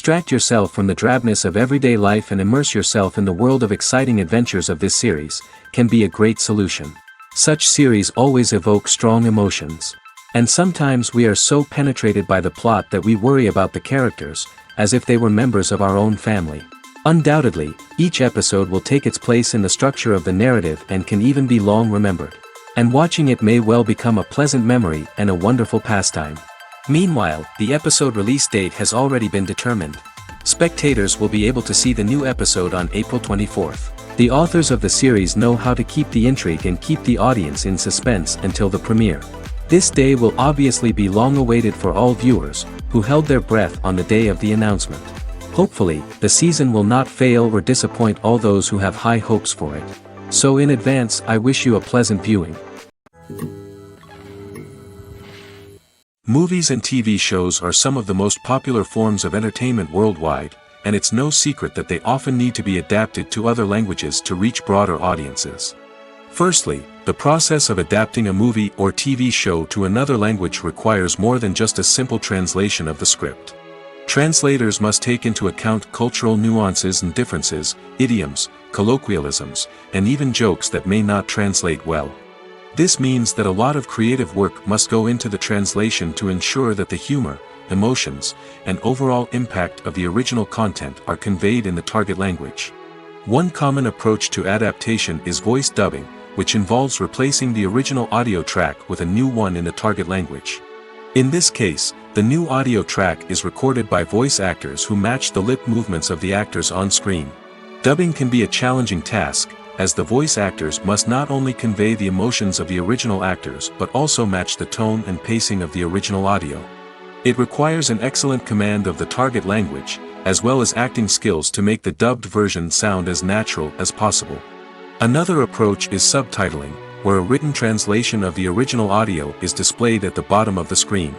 Distract yourself from the drabness of everyday life and immerse yourself in the world of exciting adventures of this series, can be a great solution. Such series always evoke strong emotions. And sometimes we are so penetrated by the plot that we worry about the characters, as if they were members of our own family. Undoubtedly, each episode will take its place in the structure of the narrative and can even be long remembered. And watching it may well become a pleasant memory and a wonderful pastime. Meanwhile, the episode release date has already been determined. Spectators will be able to see the new episode on April 24th. The authors of the series know how to keep the intrigue and keep the audience in suspense until the premiere. This day will obviously be long awaited for all viewers, who held their breath on the day of the announcement. Hopefully, the season will not fail or disappoint all those who have high hopes for it. So in advance, I wish you a pleasant viewing. Movies and TV shows are some of the most popular forms of entertainment worldwide, and it's no secret that they often need to be adapted to other languages to reach broader audiences. Firstly, the process of adapting a movie or TV show to another language requires more than just a simple translation of the script. Translators must take into account cultural nuances and differences, idioms, colloquialisms, and even jokes that may not translate well. This means that a lot of creative work must go into the translation to ensure that the humor, emotions, and overall impact of the original content are conveyed in the target language. One common approach to adaptation is voice dubbing, which involves replacing the original audio track with a new one in the target language. In this case, the new audio track is recorded by voice actors who match the lip movements of the actors on screen. Dubbing can be a challenging task, as the voice actors must not only convey the emotions of the original actors but also match the tone and pacing of the original audio. It requires an excellent command of the target language, as well as acting skills to make the dubbed version sound as natural as possible. Another approach is subtitling, where a written translation of the original audio is displayed at the bottom of the screen.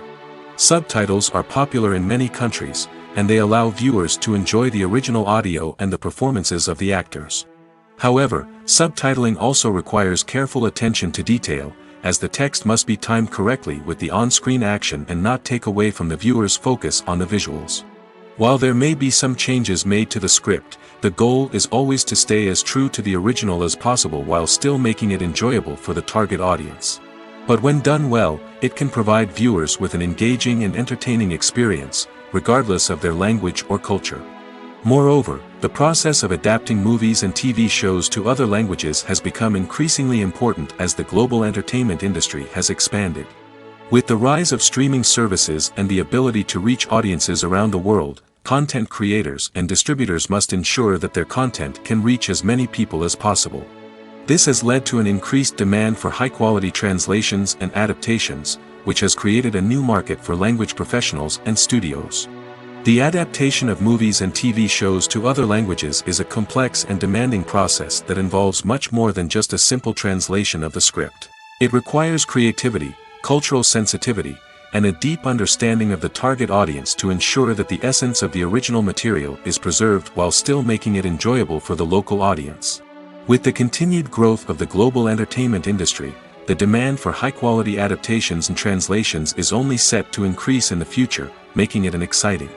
Subtitles are popular in many countries, and they allow viewers to enjoy the original audio and the performances of the actors. However, subtitling also requires careful attention to detail, as the text must be timed correctly with the on-screen action and not take away from the viewer's focus on the visuals. While there may be some changes made to the script, the goal is always to stay as true to the original as possible while still making it enjoyable for the target audience. But when done well, it can provide viewers with an engaging and entertaining experience, regardless of their language or culture. Moreover, the process of adapting movies and TV shows to other languages has become increasingly important as the global entertainment industry has expanded. With the rise of streaming services and the ability to reach audiences around the world, content creators and distributors must ensure that their content can reach as many people as possible. This has led to an increased demand for high-quality translations and adaptations, which has created a new market for language professionals and studios. The adaptation of movies and TV shows to other languages is a complex and demanding process that involves much more than just a simple translation of the script. It requires creativity, cultural sensitivity, and a deep understanding of the target audience to ensure that the essence of the original material is preserved while still making it enjoyable for the local audience. With the continued growth of the global entertainment industry, the demand for high-quality adaptations and translations is only set to increase in the future, making it an exciting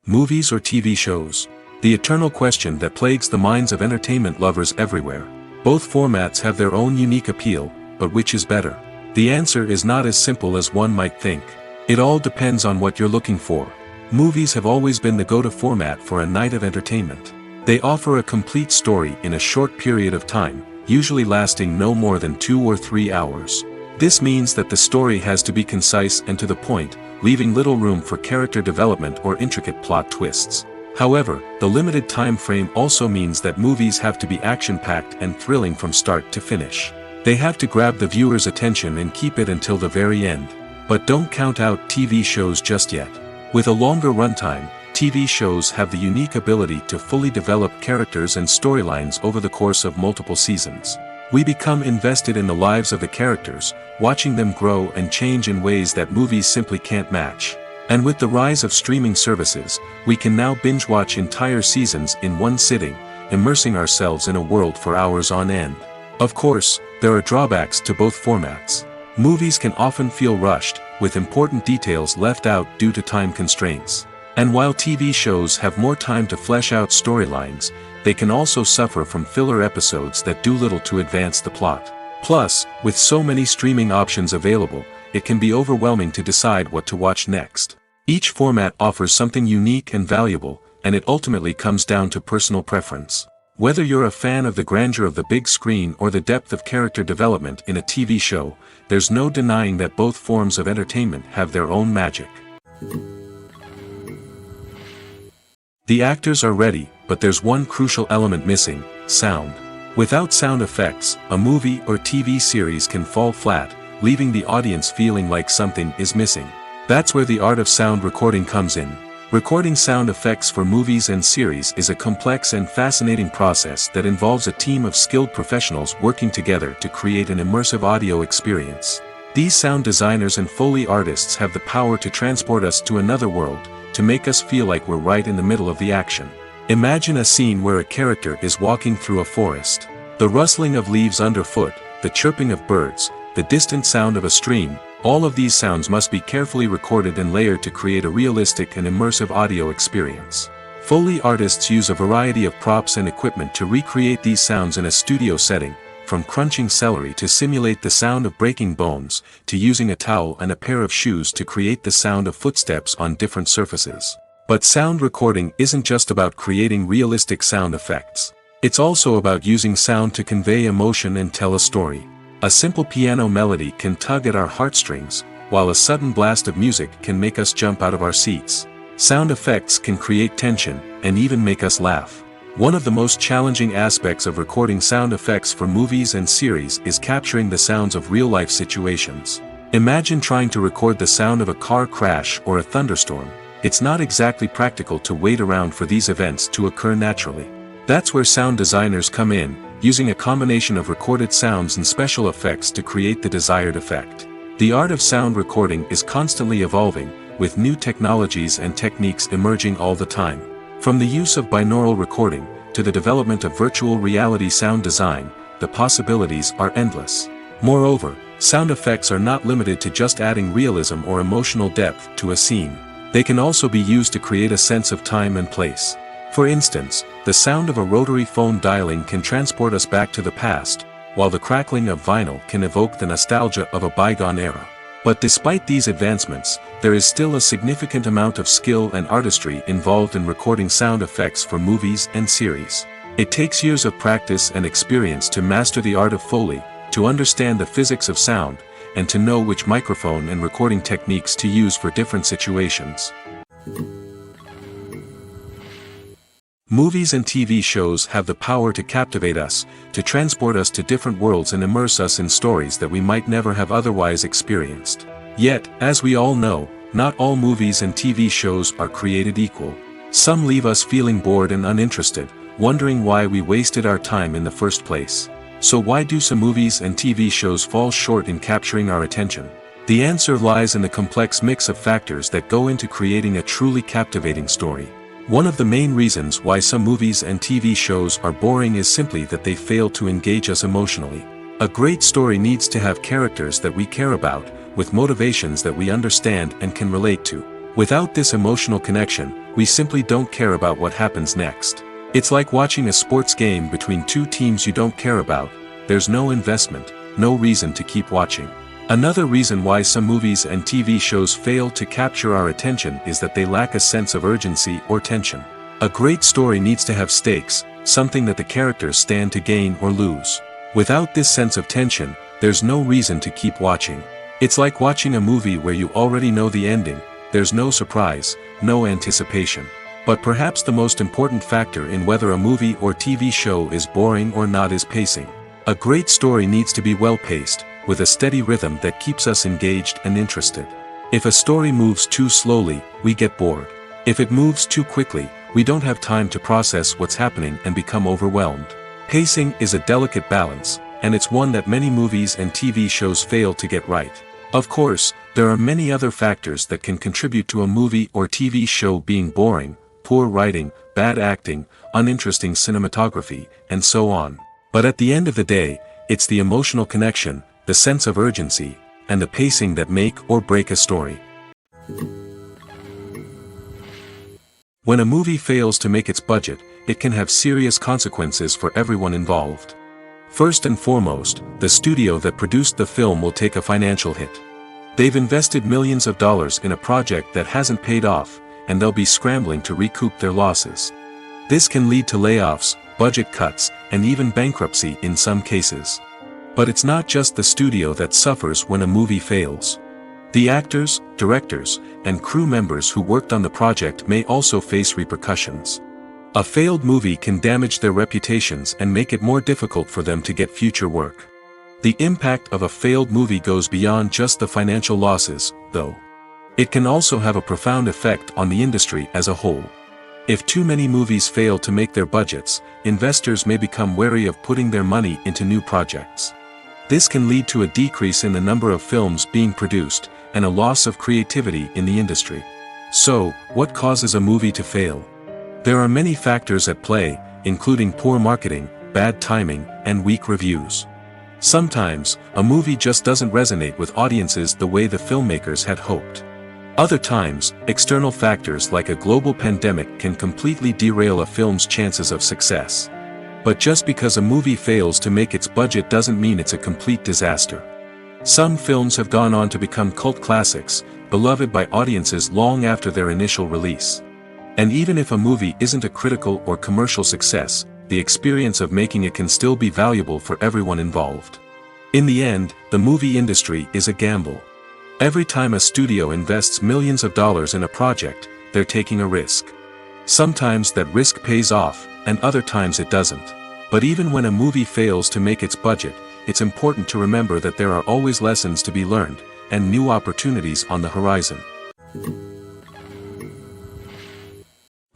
movies or TV shows. The eternal question that plagues the minds of entertainment lovers everywhere. Both formats have their own unique appeal, but which is better? The answer is not as simple as one might think. It all depends on what you're looking for. Movies have always been the go-to format for a night of entertainment. They offer a complete story in a short period of time, usually lasting no more than 2 or 3 hours. This means that the story has to be concise and to the point, leaving little room for character development or intricate plot twists. However, the limited time frame also means that movies have to be action-packed and thrilling from start to finish. They have to grab the viewer's attention and keep it until the very end. But don't count out TV shows just yet. With a longer runtime, TV shows have the unique ability to fully develop characters and storylines over the course of multiple seasons. We become invested in the lives of the characters, watching them grow and change in ways that movies simply can't match. And with the rise of streaming services, we can now binge-watch entire seasons in one sitting, immersing ourselves in a world for hours on end. Of course, there are drawbacks to both formats. Movies can often feel rushed, with important details left out due to time constraints. And while TV shows have more time to flesh out storylines, they can also suffer from filler episodes that do little to advance the plot. Plus, with so many streaming options available, it can be overwhelming to decide what to watch next. Each format offers something unique and valuable, and it ultimately comes down to personal preference. Whether you're a fan of the grandeur of the big screen or the depth of character development in a TV show, there's no denying that both forms of entertainment have their own magic. The actors are ready, but there's one crucial element missing: sound. Without sound effects, a movie or TV series can fall flat, leaving the audience feeling like something is missing. That's where the art of sound recording comes in. Recording sound effects for movies and series is a complex and fascinating process that involves a team of skilled professionals working together to create an immersive audio experience. These sound designers and Foley artists have the power to transport us to another world, to make us feel like we're right in the middle of the action. Imagine a scene where a character is walking through a forest. The rustling of leaves underfoot, the chirping of birds, the distant sound of a stream, all of these sounds must be carefully recorded and layered to create a realistic and immersive audio experience. Foley artists use a variety of props and equipment to recreate these sounds in a studio setting, from crunching celery to simulate the sound of breaking bones, to using a towel and a pair of shoes to create the sound of footsteps on different surfaces. But sound recording isn't just about creating realistic sound effects. It's also about using sound to convey emotion and tell a story. A simple piano melody can tug at our heartstrings, while a sudden blast of music can make us jump out of our seats. Sound effects can create tension, and even make us laugh. One of the most challenging aspects of recording sound effects for movies and series is capturing the sounds of real-life situations. Imagine trying to record the sound of a car crash or a thunderstorm. It's not exactly practical to wait around for these events to occur naturally. That's where sound designers come in, using a combination of recorded sounds and special effects to create the desired effect. The art of sound recording is constantly evolving, with new technologies and techniques emerging all the time. From the use of binaural recording, to the development of virtual reality sound design, the possibilities are endless. Moreover, sound effects are not limited to just adding realism or emotional depth to a scene. They can also be used to create a sense of time and place. For instance, the sound of a rotary phone dialing can transport us back to the past, while the crackling of vinyl can evoke the nostalgia of a bygone era. But despite these advancements, there is still a significant amount of skill and artistry involved in recording sound effects for movies and series. It takes years of practice and experience to master the art of Foley, to understand the physics of sound, and to know which microphone and recording techniques to use for different situations. Movies and TV shows have the power to captivate us, to transport us to different worlds and immerse us in stories that we might never have otherwise experienced. Yet, as we all know, not all movies and TV shows are created equal. Some leave us feeling bored and uninterested, wondering why we wasted our time in the first place. So why do some movies and TV shows fall short in capturing our attention? The answer lies in the complex mix of factors that go into creating a truly captivating story. One of the main reasons why some movies and TV shows are boring is simply that they fail to engage us emotionally. A great story needs to have characters that we care about, with motivations that we understand and can relate to. Without this emotional connection, we simply don't care about what happens next. It's like watching a sports game between two teams you don't care about. There's no investment, no reason to keep watching. Another reason why some movies and TV shows fail to capture our attention is that they lack a sense of urgency or tension. A great story needs to have stakes, something that the characters stand to gain or lose. Without this sense of tension, there's no reason to keep watching. It's like watching a movie where you already know the ending, there's no surprise, no anticipation. But perhaps the most important factor in whether a movie or TV show is boring or not is pacing. A great story needs to be well-paced, with a steady rhythm that keeps us engaged and interested. If a story moves too slowly, we get bored. If it moves too quickly, we don't have time to process what's happening and become overwhelmed. Pacing is a delicate balance, and it's one that many movies and TV shows fail to get right. Of course, there are many other factors that can contribute to a movie or TV show being boring: poor writing, bad acting, uninteresting cinematography, and so on. But at the end of the day, it's the emotional connection, the sense of urgency, and the pacing that make or break a story. When a movie fails to make its budget, it can have serious consequences for everyone involved. First and foremost, the studio that produced the film will take a financial hit. They've invested millions of dollars in a project that hasn't paid off, and they'll be scrambling to recoup their losses. This can lead to layoffs, budget cuts, and even bankruptcy in some cases. But it's not just the studio that suffers when a movie fails. The actors, directors, and crew members who worked on the project may also face repercussions. A failed movie can damage their reputations and make it more difficult for them to get future work. The impact of a failed movie goes beyond just the financial losses, though. It can also have a profound effect on the industry as a whole. If too many movies fail to make their budgets, investors may become wary of putting their money into new projects. This can lead to a decrease in the number of films being produced, and a loss of creativity in the industry. So, what causes a movie to fail? There are many factors at play, including poor marketing, bad timing, and weak reviews. Sometimes, a movie just doesn't resonate with audiences the way the filmmakers had hoped. Other times, external factors like a global pandemic can completely derail a film's chances of success. But just because a movie fails to make its budget doesn't mean it's a complete disaster. Some films have gone on to become cult classics, beloved by audiences long after their initial release. And even if a movie isn't a critical or commercial success, the experience of making it can still be valuable for everyone involved. In the end, the movie industry is a gamble. Every time a studio invests millions of dollars in a project, they're taking a risk. Sometimes that risk pays off, and other times it doesn't. But even when a movie fails to make its budget, it's important to remember that there are always lessons to be learned, and new opportunities on the horizon.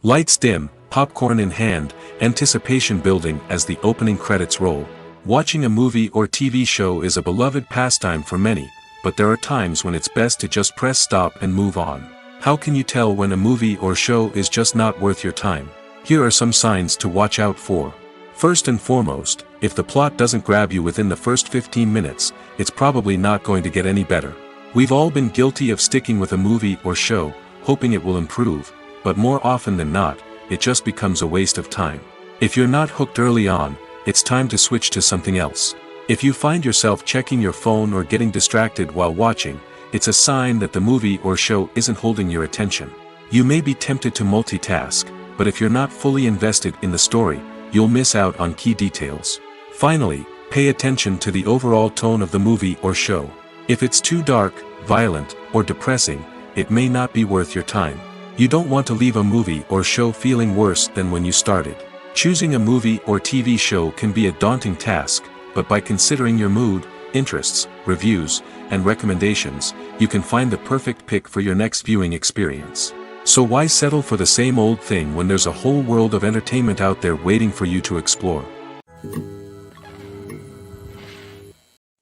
Lights dim, popcorn in hand, anticipation building as the opening credits roll. Watching a movie or TV show is a beloved pastime for many, but there are times when it's best to just press stop and move on. How can you tell when a movie or show is just not worth your time? Here are some signs to watch out for. First and foremost, if the plot doesn't grab you within the first 15 minutes, it's probably not going to get any better. We've all been guilty of sticking with a movie or show, hoping it will improve, but more often than not, it just becomes a waste of time. If you're not hooked early on, it's time to switch to something else. If you find yourself checking your phone or getting distracted while watching, it's a sign that the movie or show isn't holding your attention. You may be tempted to multitask, but if you're not fully invested in the story, you'll miss out on key details. Finally, pay attention to the overall tone of the movie or show. If it's too dark, violent, or depressing, it may not be worth your time. You don't want to leave a movie or show feeling worse than when you started. Choosing a movie or TV show can be a daunting task, but by considering your mood, interests, reviews, and recommendations, you can find the perfect pick for your next viewing experience. So why settle for the same old thing when there's a whole world of entertainment out there waiting for you to explore?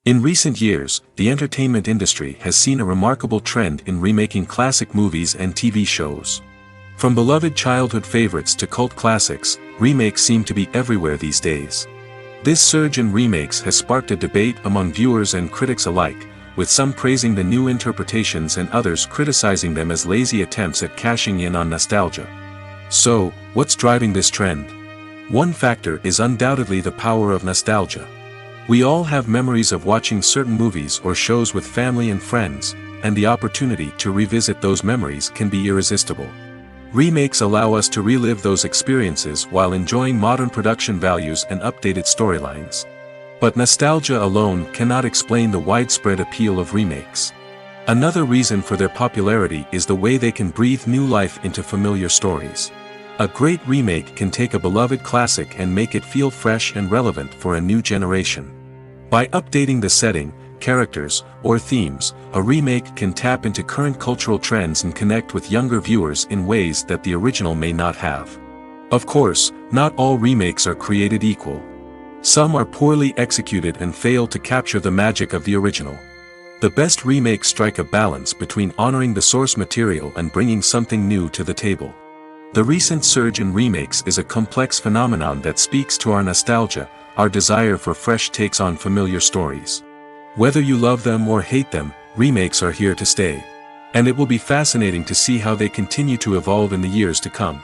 In recent years, the entertainment industry has seen a remarkable trend in remaking classic movies and TV shows. From beloved childhood favorites to cult classics, remakes seem to be everywhere these days. This surge in remakes has sparked a debate among viewers and critics alike, with some praising the new interpretations and others criticizing them as lazy attempts at cashing in on nostalgia. So, what's driving this trend? One factor is undoubtedly the power of nostalgia. We all have memories of watching certain movies or shows with family and friends, and the opportunity to revisit those memories can be irresistible. Remakes allow us to relive those experiences while enjoying modern production values and updated storylines. But nostalgia alone cannot explain the widespread appeal of remakes. Another reason for their popularity is the way they can breathe new life into familiar stories. A great remake can take a beloved classic and make it feel fresh and relevant for a new generation. By updating the setting, characters, or themes, a remake can tap into current cultural trends and connect with younger viewers in ways that the original may not have. Of course, not all remakes are created equal. Some are poorly executed and fail to capture the magic of the original. The best remakes strike a balance between honoring the source material and bringing something new to the table. The recent surge in remakes is a complex phenomenon that speaks to our nostalgia, our desire for fresh takes on familiar stories. Whether you love them or hate them, remakes are here to stay. And it will be fascinating to see how they continue to evolve in the years to come.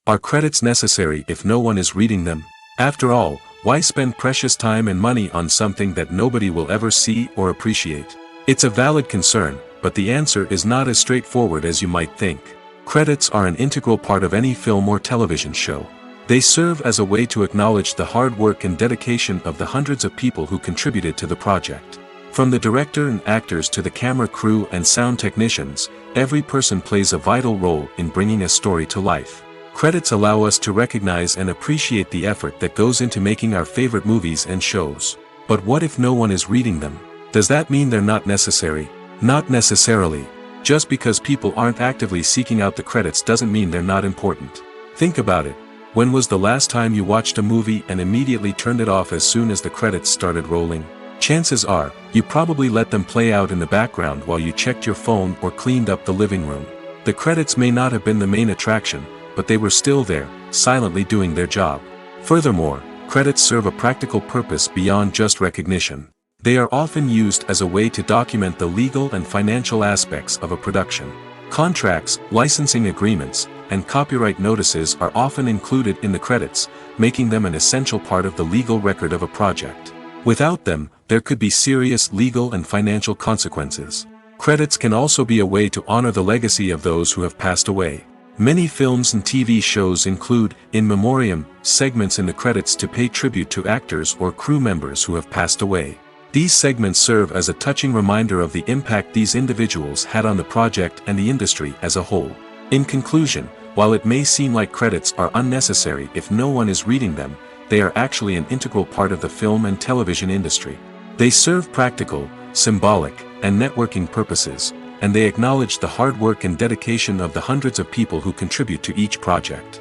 Are credits necessary if no one is reading them? After all, why spend precious time and money on something that nobody will ever see or appreciate? It's a valid concern, but the answer is not as straightforward as you might think. Credits are an integral part of any film or television show. They serve as a way to acknowledge the hard work and dedication of the hundreds of people who contributed to the project. From the director and actors to the camera crew and sound technicians, every person plays a vital role in bringing a story to life. Credits allow us to recognize and appreciate the effort that goes into making our favorite movies and shows. But what if no one is reading them? Does that mean they're not necessary? Not necessarily. Just because people aren't actively seeking out the credits doesn't mean they're not important. Think about it. When was the last time you watched a movie and immediately turned it off as soon as the credits started rolling? Chances are, you probably let them play out in the background while you checked your phone or cleaned up the living room. The credits may not have been the main attraction, but they were still there, silently doing their job. Furthermore, credits serve a practical purpose beyond just recognition. They are often used as a way to document the legal and financial aspects of a production. Contracts, licensing agreements, and copyright notices are often included in the credits, making them an essential part of the legal record of a project. Without them, there could be serious legal and financial consequences. Credits can also be a way to honor the legacy of those who have passed away. Many films and TV shows include, in memoriam, segments in the credits to pay tribute to actors or crew members who have passed away. These segments serve as a touching reminder of the impact these individuals had on the project and the industry as a whole. In conclusion, while it may seem like credits are unnecessary if no one is reading them, they are actually an integral part of the film and television industry. They serve practical, symbolic, and networking purposes, and they acknowledge the hard work and dedication of the hundreds of people who contribute to each project.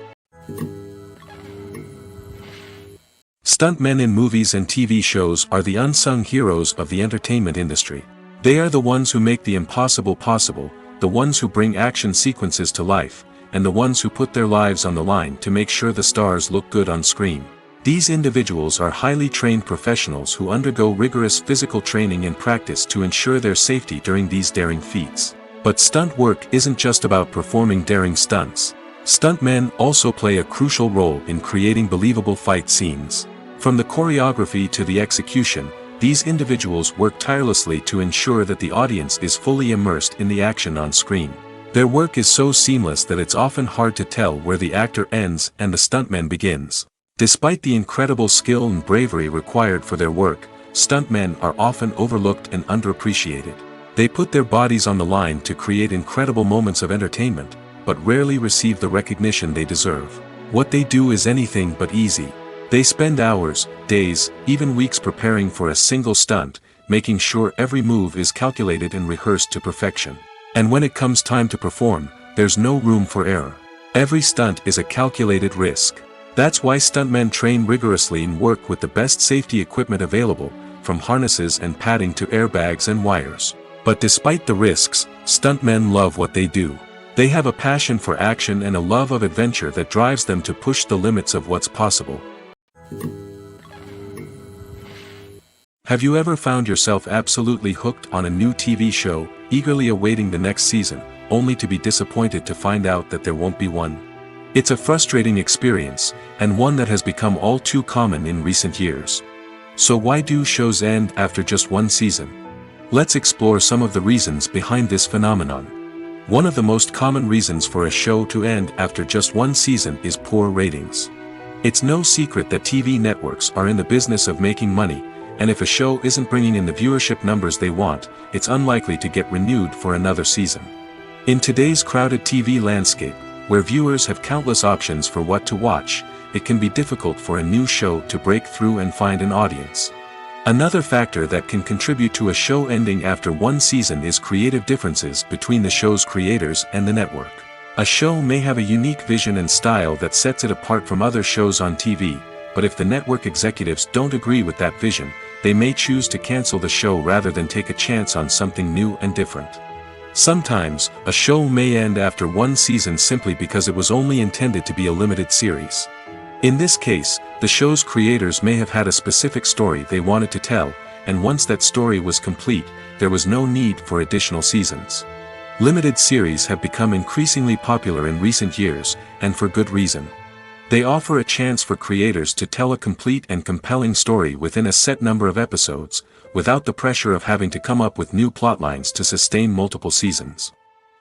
Stuntmen in movies and TV shows are the unsung heroes of the entertainment industry. They are the ones who make the impossible possible, the ones who bring action sequences to life, and the ones who put their lives on the line to make sure the stars look good on screen. These individuals are highly trained professionals who undergo rigorous physical training and practice to ensure their safety during these daring feats. But stunt work isn't just about performing daring stunts. Stuntmen also play a crucial role in creating believable fight scenes. From the choreography to the execution, these individuals work tirelessly to ensure that the audience is fully immersed in the action on screen. Their work is so seamless that it's often hard to tell where the actor ends and the stuntman begins. Despite the incredible skill and bravery required for their work, stuntmen are often overlooked and underappreciated. They put their bodies on the line to create incredible moments of entertainment, but rarely receive the recognition they deserve. What they do is anything but easy. They spend hours, days, even weeks preparing for a single stunt, making sure every move is calculated and rehearsed to perfection. And when it comes time to perform, there's no room for error. Every stunt is a calculated risk. That's why stuntmen train rigorously and work with the best safety equipment available, from harnesses and padding to airbags and wires. But despite the risks, stuntmen love what they do. They have a passion for action and a love of adventure that drives them to push the limits of what's possible. Have you ever found yourself absolutely hooked on a new TV show, eagerly awaiting the next season, only to be disappointed to find out that there won't be one? It's a frustrating experience, and one that has become all too common in recent years. So why do shows end after just one season? Let's explore some of the reasons behind this phenomenon. One of the most common reasons for a show to end after just one season is poor ratings. It's no secret that TV networks are in the business of making money, and if a show isn't bringing in the viewership numbers they want, it's unlikely to get renewed for another season. In today's crowded TV landscape, where viewers have countless options for what to watch, it can be difficult for a new show to break through and find an audience. Another factor that can contribute to a show ending after one season is creative differences between the show's creators and the network. A show may have a unique vision and style that sets it apart from other shows on TV, but if the network executives don't agree with that vision, they may choose to cancel the show rather than take a chance on something new and different. Sometimes, a show may end after one season simply because it was only intended to be a limited series. In this case, the show's creators may have had a specific story they wanted to tell, and once that story was complete, there was no need for additional seasons. Limited series have become increasingly popular in recent years, and for good reason. They offer a chance for creators to tell a complete and compelling story within a set number of episodes, without the pressure of having to come up with new plotlines to sustain multiple seasons.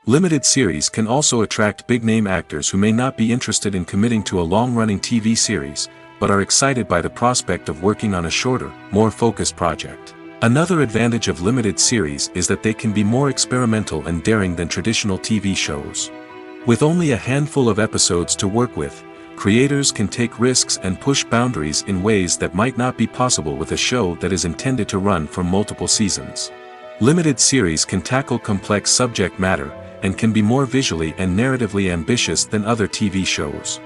Limited series can also attract big-name actors who may not be interested in committing to a long-running TV series, but are excited by the prospect of working on a shorter, more focused project. Another advantage of limited series is that they can be more experimental and daring than traditional TV shows. With only a handful of episodes to work with, creators can take risks and push boundaries in ways that might not be possible with a show that is intended to run for multiple seasons. Limited series can tackle complex subject matter, and can be more visually and narratively ambitious than other TV shows.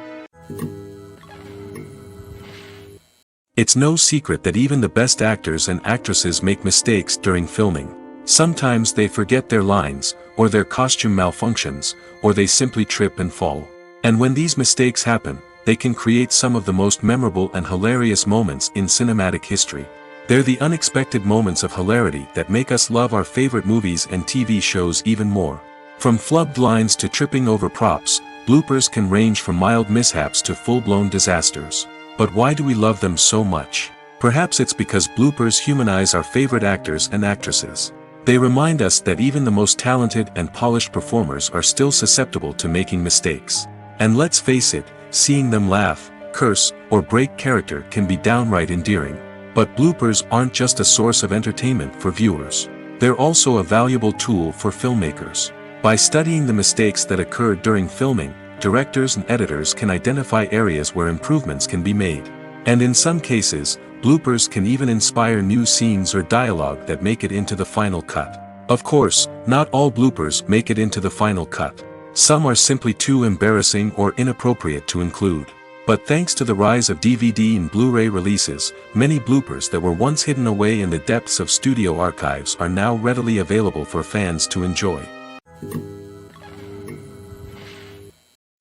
It's no secret that even the best actors and actresses make mistakes during filming. Sometimes they forget their lines, or their costume malfunctions, or they simply trip and fall. And when these mistakes happen, they can create some of the most memorable and hilarious moments in cinematic history. They're the unexpected moments of hilarity that make us love our favorite movies and TV shows even more. From flubbed lines to tripping over props, bloopers can range from mild mishaps to full-blown disasters. But why do we love them so much? Perhaps it's because bloopers humanize our favorite actors and actresses. They remind us that even the most talented and polished performers are still susceptible to making mistakes. And let's face it, seeing them laugh, curse, or break character can be downright endearing. But bloopers aren't just a source of entertainment for viewers. They're also a valuable tool for filmmakers. By studying the mistakes that occurred during filming, directors and editors can identify areas where improvements can be made. And in some cases, bloopers can even inspire new scenes or dialogue that make it into the final cut. Of course, not all bloopers make it into the final cut. Some are simply too embarrassing or inappropriate to include. But thanks to the rise of DVD and Blu-ray releases, many bloopers that were once hidden away in the depths of studio archives are now readily available for fans to enjoy.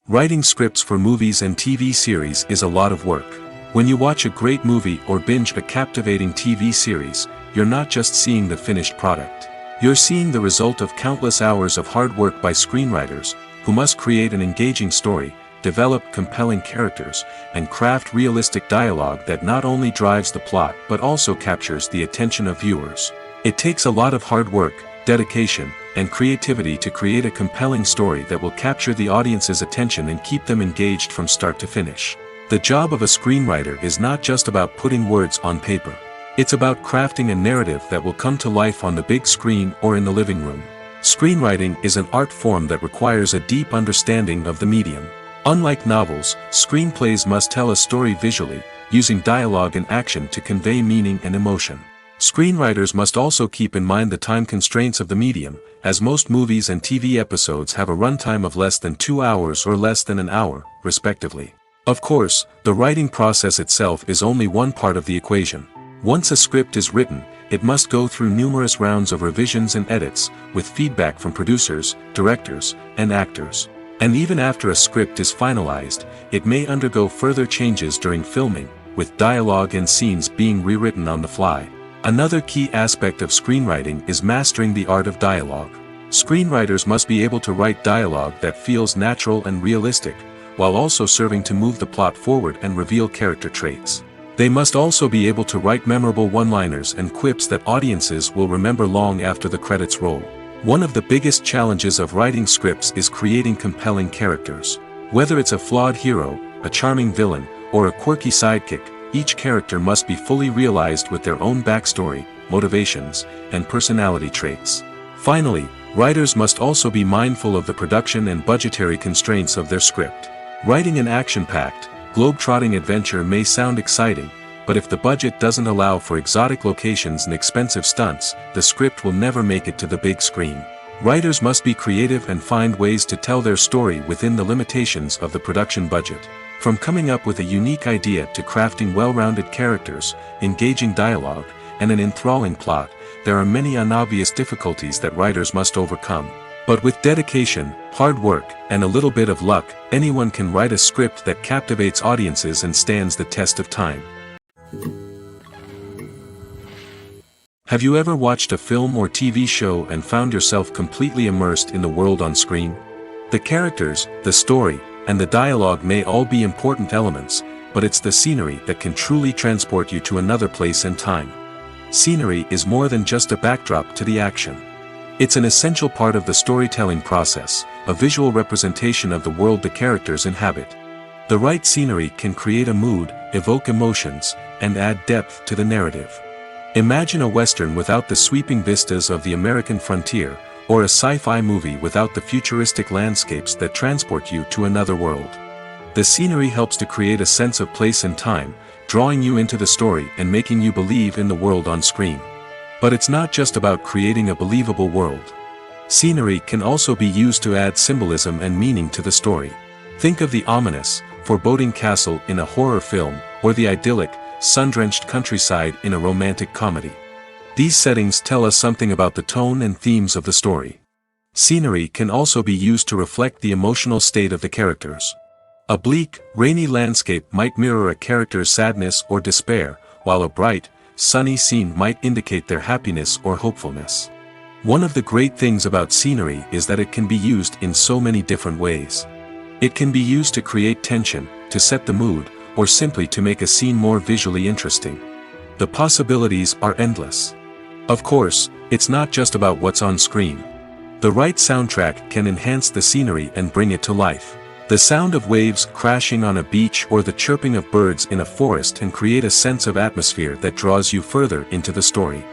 Writing scripts for movies and TV series is a lot of work. When you watch a great movie or binge a captivating TV series, you're not just seeing the finished product. You're seeing the result of countless hours of hard work by screenwriters, who must create an engaging story, develop compelling characters, and craft realistic dialogue that not only drives the plot but also captures the attention of viewers. It takes a lot of hard work, dedication, and creativity to create a compelling story that will capture the audience's attention and keep them engaged from start to finish. The job of a screenwriter is not just about putting words on paper. It's about crafting a narrative that will come to life on the big screen or in the living room. Screenwriting is an art form that requires a deep understanding of the medium. Unlike novels, screenplays must tell a story visually, using dialogue and action to convey meaning and emotion. Screenwriters must also keep in mind the time constraints of the medium, as most movies and TV episodes have a runtime of less than 2 hours or less than an hour, respectively. Of course, the writing process itself is only one part of the equation. Once a script is written, it must go through numerous rounds of revisions and edits, with feedback from producers, directors, and actors. And even after a script is finalized, it may undergo further changes during filming, with dialogue and scenes being rewritten on the fly. Another key aspect of screenwriting is mastering the art of dialogue. Screenwriters must be able to write dialogue that feels natural and realistic, while also serving to move the plot forward and reveal character traits. They must also be able to write memorable one-liners and quips that audiences will remember long after the credits roll. One of the biggest challenges of writing scripts is creating compelling characters. Whether it's a flawed hero, a charming villain, or a quirky sidekick, each character must be fully realized with their own backstory, motivations, and personality traits. Finally, writers must also be mindful of the production and budgetary constraints of their script. Writing an action-packed, globe-trotting adventure may sound exciting, but if the budget doesn't allow for exotic locations and expensive stunts, the script will never make it to the big screen. Writers must be creative and find ways to tell their story within the limitations of the production budget. From coming up with a unique idea to crafting well-rounded characters, engaging dialogue, and an enthralling plot, there are many unobvious difficulties that writers must overcome. But with dedication, hard work, and a little bit of luck, anyone can write a script that captivates audiences and stands the test of time. Have you ever watched a film or TV show and found yourself completely immersed in the world on screen? The characters, the story, and the dialogue may all be important elements, but it's the scenery that can truly transport you to another place and time. Scenery is more than just a backdrop to the action. It's an essential part of the storytelling process, a visual representation of the world the characters inhabit. The right scenery can create a mood, evoke emotions, and add depth to the narrative. Imagine a western without the sweeping vistas of the American frontier, or a sci-fi movie without the futuristic landscapes that transport you to another world. The scenery helps to create a sense of place and time, drawing you into the story and making you believe in the world on screen. But it's not just about creating a believable world. Scenery can also be used to add symbolism and meaning to the story. Think of the ominous, foreboding castle in a horror film, or the idyllic, sun-drenched countryside in a romantic comedy. These settings tell us something about the tone and themes of the story. Scenery can also be used to reflect the emotional state of the characters. A bleak, rainy landscape might mirror a character's sadness or despair, while a bright, sunny scene might indicate their happiness or hopefulness. One of the great things about scenery is that it can be used in so many different ways. It can be used to create tension, to set the mood, or simply to make a scene more visually interesting. The possibilities are endless. Of course, it's not just about what's on screen. The right soundtrack can enhance the scenery and bring it to life. The sound of waves crashing on a beach or the chirping of birds in a forest can create a sense of atmosphere that draws you further into the story.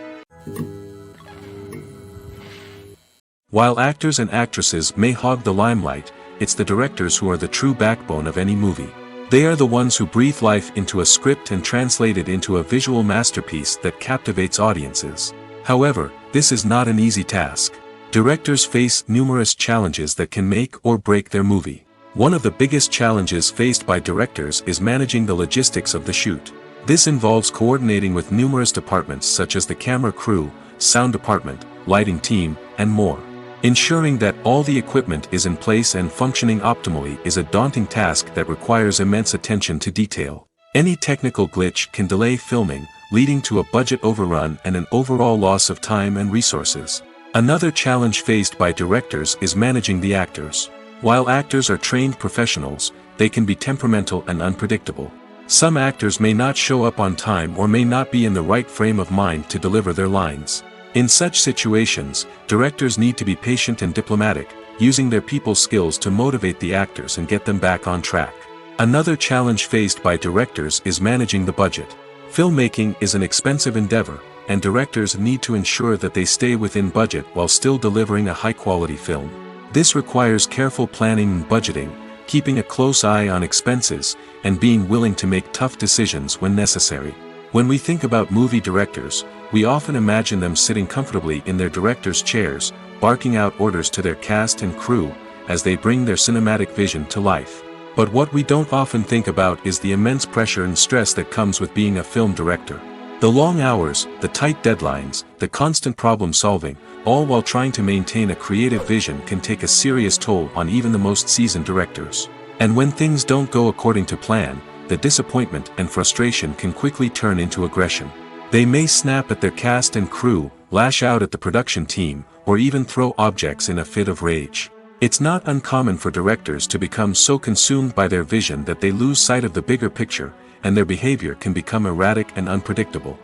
While actors and actresses may hog the limelight, it's the directors who are the true backbone of any movie. They are the ones who breathe life into a script and translate it into a visual masterpiece that captivates audiences. However, this is not an easy task. Directors face numerous challenges that can make or break their movie. One of the biggest challenges faced by directors is managing the logistics of the shoot. This involves coordinating with numerous departments such as the camera crew, sound department, lighting team, and more. Ensuring that all the equipment is in place and functioning optimally is a daunting task that requires immense attention to detail. Any technical glitch can delay filming, leading to a budget overrun and an overall loss of time and resources. Another challenge faced by directors is managing the actors. While actors are trained professionals, they can be temperamental and unpredictable. Some actors may not show up on time or may not be in the right frame of mind to deliver their lines. In such situations, directors need to be patient and diplomatic, using their people skills to motivate the actors and get them back on track. Another challenge faced by directors is managing the budget. Filmmaking is an expensive endeavor, and directors need to ensure that they stay within budget while still delivering a high-quality film. This requires careful planning and budgeting, keeping a close eye on expenses, and being willing to make tough decisions when necessary. When we think about movie directors, we often imagine them sitting comfortably in their director's chairs, barking out orders to their cast and crew, as they bring their cinematic vision to life. But what we don't often think about is the immense pressure and stress that comes with being a film director. The long hours, the tight deadlines, the constant problem-solving, all while trying to maintain a creative vision can take a serious toll on even the most seasoned directors. And when things don't go according to plan, the disappointment and frustration can quickly turn into aggression. They may snap at their cast and crew, lash out at the production team, or even throw objects in a fit of rage. It's not uncommon for directors to become so consumed by their vision that they lose sight of the bigger picture, and their behavior can become erratic and unpredictable.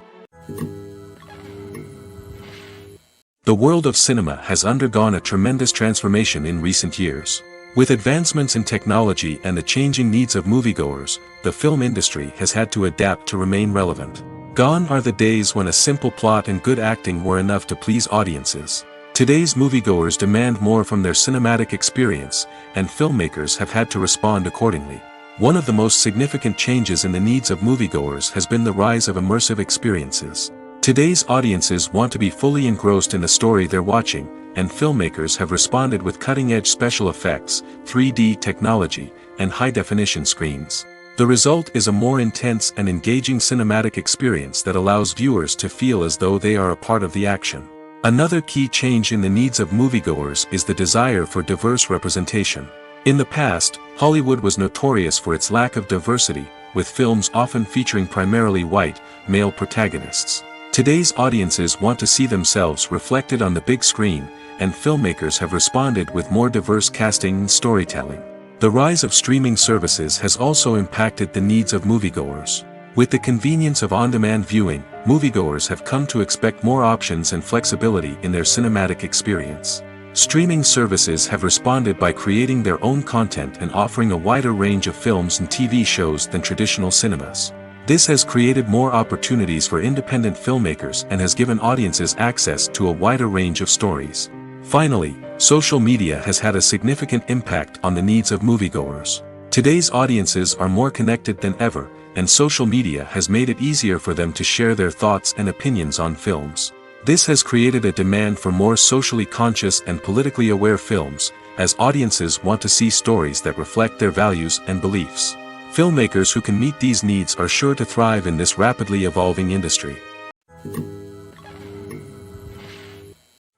The world of cinema has undergone a tremendous transformation in recent years. With advancements in technology and the changing needs of moviegoers, the film industry has had to adapt to remain relevant. Gone are the days when a simple plot and good acting were enough to please audiences. Today's moviegoers demand more from their cinematic experience, and filmmakers have had to respond accordingly. One of the most significant changes in the needs of moviegoers has been the rise of immersive experiences. Today's audiences want to be fully engrossed in the story they're watching, and filmmakers have responded with cutting-edge special effects, 3D technology, and high-definition screens. The result is a more intense and engaging cinematic experience that allows viewers to feel as though they are a part of the action. Another key change in the needs of moviegoers is the desire for diverse representation. In the past, Hollywood was notorious for its lack of diversity, with films often featuring primarily white, male protagonists. Today's audiences want to see themselves reflected on the big screen, and filmmakers have responded with more diverse casting and storytelling. The rise of streaming services has also impacted the needs of moviegoers. With the convenience of on-demand viewing, moviegoers have come to expect more options and flexibility in their cinematic experience. Streaming services have responded by creating their own content and offering a wider range of films and TV shows than traditional cinemas. This has created more opportunities for independent filmmakers and has given audiences access to a wider range of stories. Finally, social media has had a significant impact on the needs of moviegoers. Today's audiences are more connected than ever, and social media has made it easier for them to share their thoughts and opinions on films. This has created a demand for more socially conscious and politically aware films, as audiences want to see stories that reflect their values and beliefs. Filmmakers who can meet these needs are sure to thrive in this rapidly evolving industry.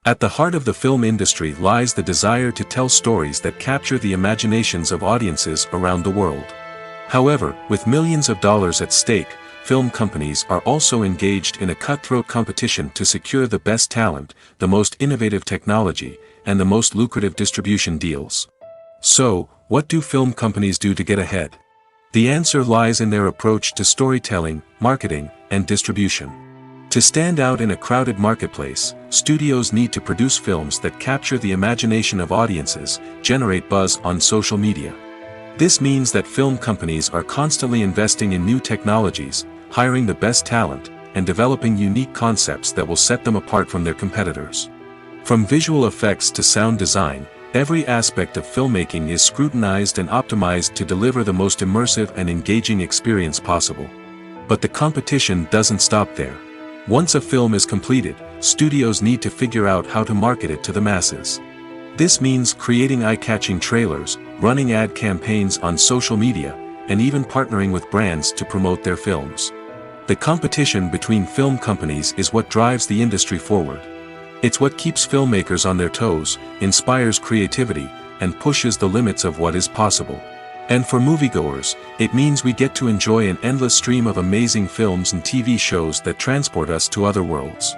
At the heart of the film industry lies the desire to tell stories that capture the imaginations of audiences around the world. However, with millions of dollars at stake, film companies are also engaged in a cutthroat competition to secure the best talent, the most innovative technology, and the most lucrative distribution deals. So, what do film companies do to get ahead? The answer lies in their approach to storytelling, marketing, and distribution. To stand out in a crowded marketplace, studios need to produce films that capture the imagination of audiences, generate buzz on social media. This means that film companies are constantly investing in new technologies, hiring the best talent, and developing unique concepts that will set them apart from their competitors. From visual effects to sound design, every aspect of filmmaking is scrutinized and optimized to deliver the most immersive and engaging experience possible. But the competition doesn't stop there. Once a film is completed, studios need to figure out how to market it to the masses. This means creating eye-catching trailers, running ad campaigns on social media, and even partnering with brands to promote their films. The competition between film companies is what drives the industry forward. It's what keeps filmmakers on their toes, inspires creativity, and pushes the limits of what is possible. And for moviegoers, it means we get to enjoy an endless stream of amazing films and TV shows that transport us to other worlds.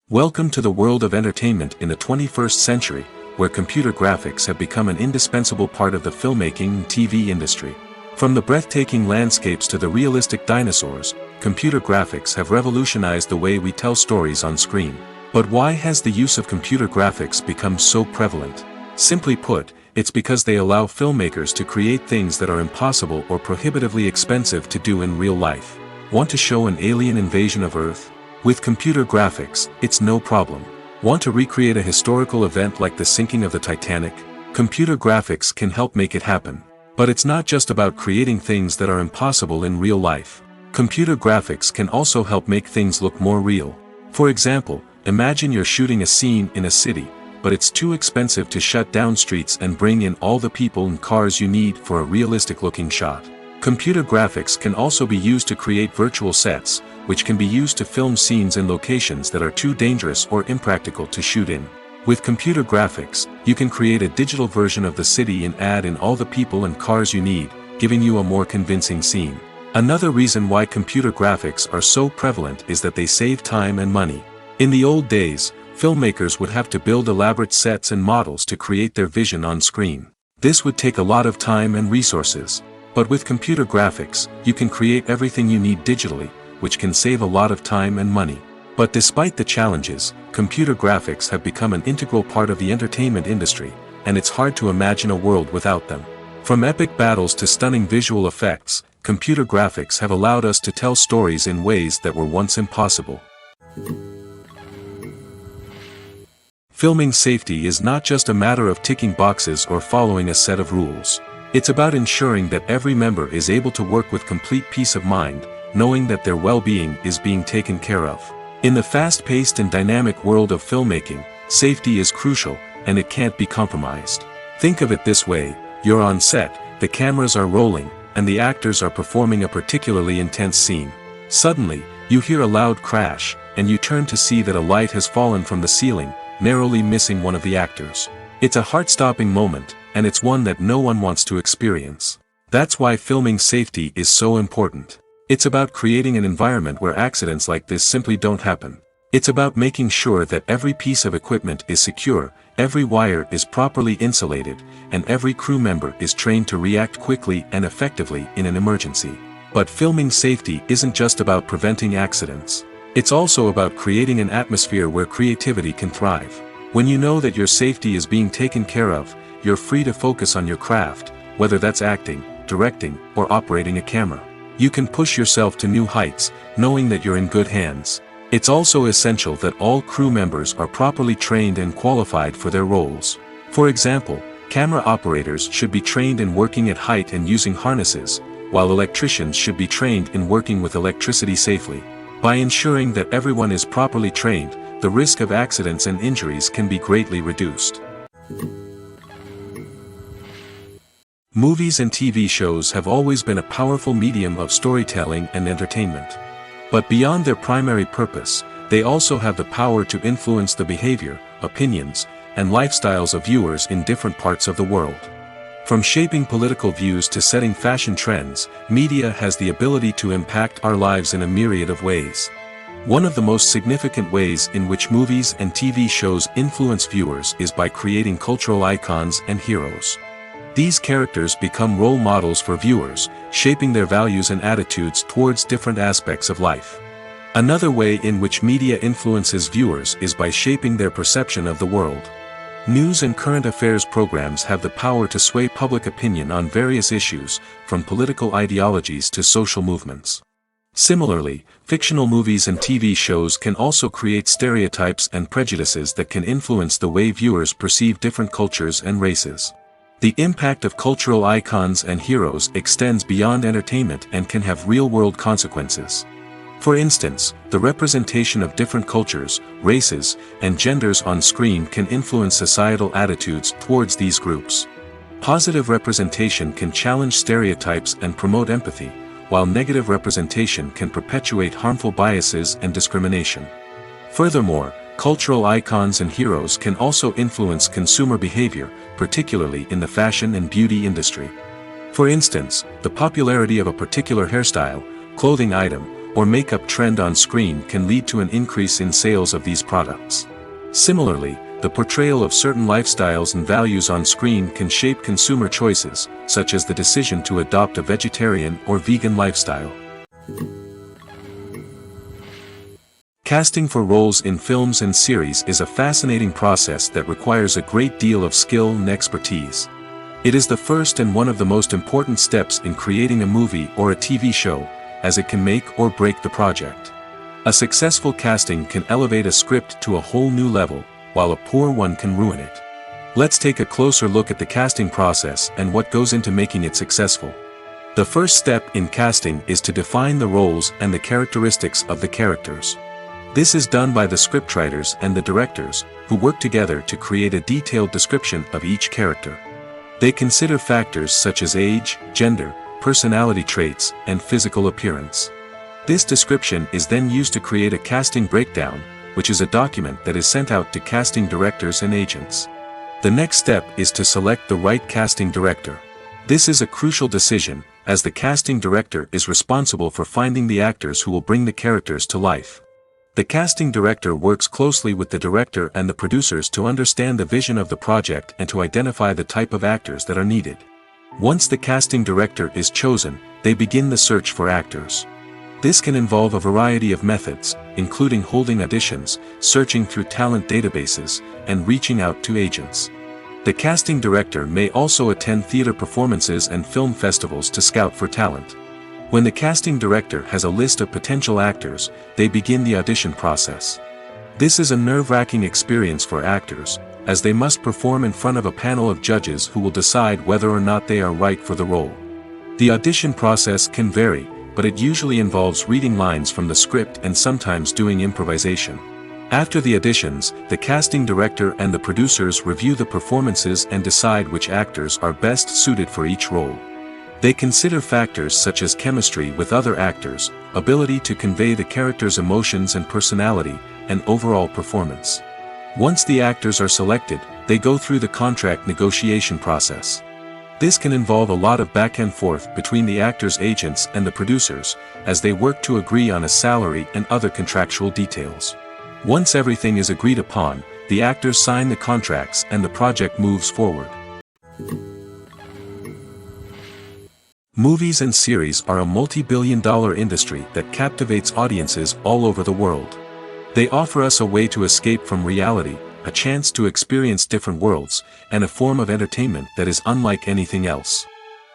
Welcome to the world of entertainment in the 21st century, where computer graphics have become an indispensable part of the filmmaking and TV industry. From the breathtaking landscapes to the realistic dinosaurs, computer graphics have revolutionized the way we tell stories on screen. But why has the use of computer graphics become so prevalent? Simply put, it's because they allow filmmakers to create things that are impossible or prohibitively expensive to do in real life. Want to show an alien invasion of Earth? With computer graphics, it's no problem. Want to recreate a historical event like the sinking of the Titanic? Computer graphics can help make it happen. But it's not just about creating things that are impossible in real life. Computer graphics can also help make things look more real. For example, imagine you're shooting a scene in a city, but it's too expensive to shut down streets and bring in all the people and cars you need for a realistic-looking shot. Computer graphics can also be used to create virtual sets, which can be used to film scenes in locations that are too dangerous or impractical to shoot in. With computer graphics, you can create a digital version of the city and add in all the people and cars you need, giving you a more convincing scene. Another reason why computer graphics are so prevalent is that they save time and money. In the old days, filmmakers would have to build elaborate sets and models to create their vision on screen. This would take a lot of time and resources. But with computer graphics, you can create everything you need digitally, which can save a lot of time and money. But despite the challenges, computer graphics have become an integral part of the entertainment industry, and it's hard to imagine a world without them. From epic battles to stunning visual effects, computer graphics have allowed us to tell stories in ways that were once impossible. Filming safety is not just a matter of ticking boxes or following a set of rules. It's about ensuring that every member is able to work with complete peace of mind, knowing that their well-being is being taken care of. In the fast-paced and dynamic world of filmmaking, safety is crucial, and it can't be compromised. Think of it this way: you're on set, the cameras are rolling, and the actors are performing a particularly intense scene. Suddenly, you hear a loud crash, and you turn to see that a light has fallen from the ceiling, narrowly missing one of the actors. It's a heart-stopping moment, and it's one that no one wants to experience. That's why filming safety is so important. It's about creating an environment where accidents like this simply don't happen. It's about making sure that every piece of equipment is secure, every wire is properly insulated, and every crew member is trained to react quickly and effectively in an emergency. But filming safety isn't just about preventing accidents. It's also about creating an atmosphere where creativity can thrive. When you know that your safety is being taken care of, you're free to focus on your craft, whether that's acting, directing, or operating a camera. You can push yourself to new heights, knowing that you're in good hands. It's also essential that all crew members are properly trained and qualified for their roles. For example, camera operators should be trained in working at height and using harnesses, while electricians should be trained in working with electricity safely. By ensuring that everyone is properly trained, the risk of accidents and injuries can be greatly reduced. Movies and TV shows have always been a powerful medium of storytelling and entertainment. But beyond their primary purpose, they also have the power to influence the behavior, opinions, and lifestyles of viewers in different parts of the world. From shaping political views to setting fashion trends, media has the ability to impact our lives in a myriad of ways. One of the most significant ways in which movies and TV shows influence viewers is by creating cultural icons and heroes. These characters become role models for viewers, shaping their values and attitudes towards different aspects of life. Another way in which media influences viewers is by shaping their perception of the world. News and current affairs programs have the power to sway public opinion on various issues, from political ideologies to social movements. Similarly, fictional movies and TV shows can also create stereotypes and prejudices that can influence the way viewers perceive different cultures and races. The impact of cultural icons and heroes extends beyond entertainment and can have real-world consequences. For instance, the representation of different cultures, races, and genders on screen can influence societal attitudes towards these groups. Positive representation can challenge stereotypes and promote empathy, while negative representation can perpetuate harmful biases and discrimination. Furthermore, cultural icons and heroes can also influence consumer behavior, particularly in the fashion and beauty industry. For instance, the popularity of a particular hairstyle, clothing item, or makeup trend on screen can lead to an increase in sales of these products. Similarly, the portrayal of certain lifestyles and values on screen can shape consumer choices, such as the decision to adopt a vegetarian or vegan lifestyle. Casting for roles in films and series is a fascinating process that requires a great deal of skill and expertise. It is the first and one of the most important steps in creating a movie or a TV show, as it can make or break the project. A successful casting can elevate a script to a whole new level, while a poor one can ruin it. Let's take a closer look at the casting process and what goes into making it successful. The first step in casting is to define the roles and the characteristics of the characters. This is done by the scriptwriters and the directors, who work together to create a detailed description of each character. They consider factors such as age, gender, personality traits, and physical appearance. This description is then used to create a casting breakdown, which is a document that is sent out to casting directors and agents. The next step is to select the right casting director. This is a crucial decision, as the casting director is responsible for finding the actors who will bring the characters to life. The casting director works closely with the director and the producers to understand the vision of the project and to identify the type of actors that are needed. Once the casting director is chosen, they begin the search for actors. This can involve a variety of methods, including holding auditions, searching through talent databases, and reaching out to agents. The casting director may also attend theater performances and film festivals to scout for talent. When the casting director has a list of potential actors, they begin the audition process. This is a nerve-wracking experience for actors, as they must perform in front of a panel of judges who will decide whether or not they are right for the role. The audition process can vary, but it usually involves reading lines from the script and sometimes doing improvisation. After the auditions, the casting director and the producers review the performances and decide which actors are best suited for each role. They consider factors such as chemistry with other actors, ability to convey the character's emotions and personality, and overall performance. Once the actors are selected, they go through the contract negotiation process. This can involve a lot of back and forth between the actors' agents and the producers, as they work to agree on a salary and other contractual details. Once everything is agreed upon, the actors sign the contracts and the project moves forward. Movies and series are a multi-billion-dollar industry that captivates audiences all over the world. They offer us a way to escape from reality, a chance to experience different worlds, and a form of entertainment that is unlike anything else.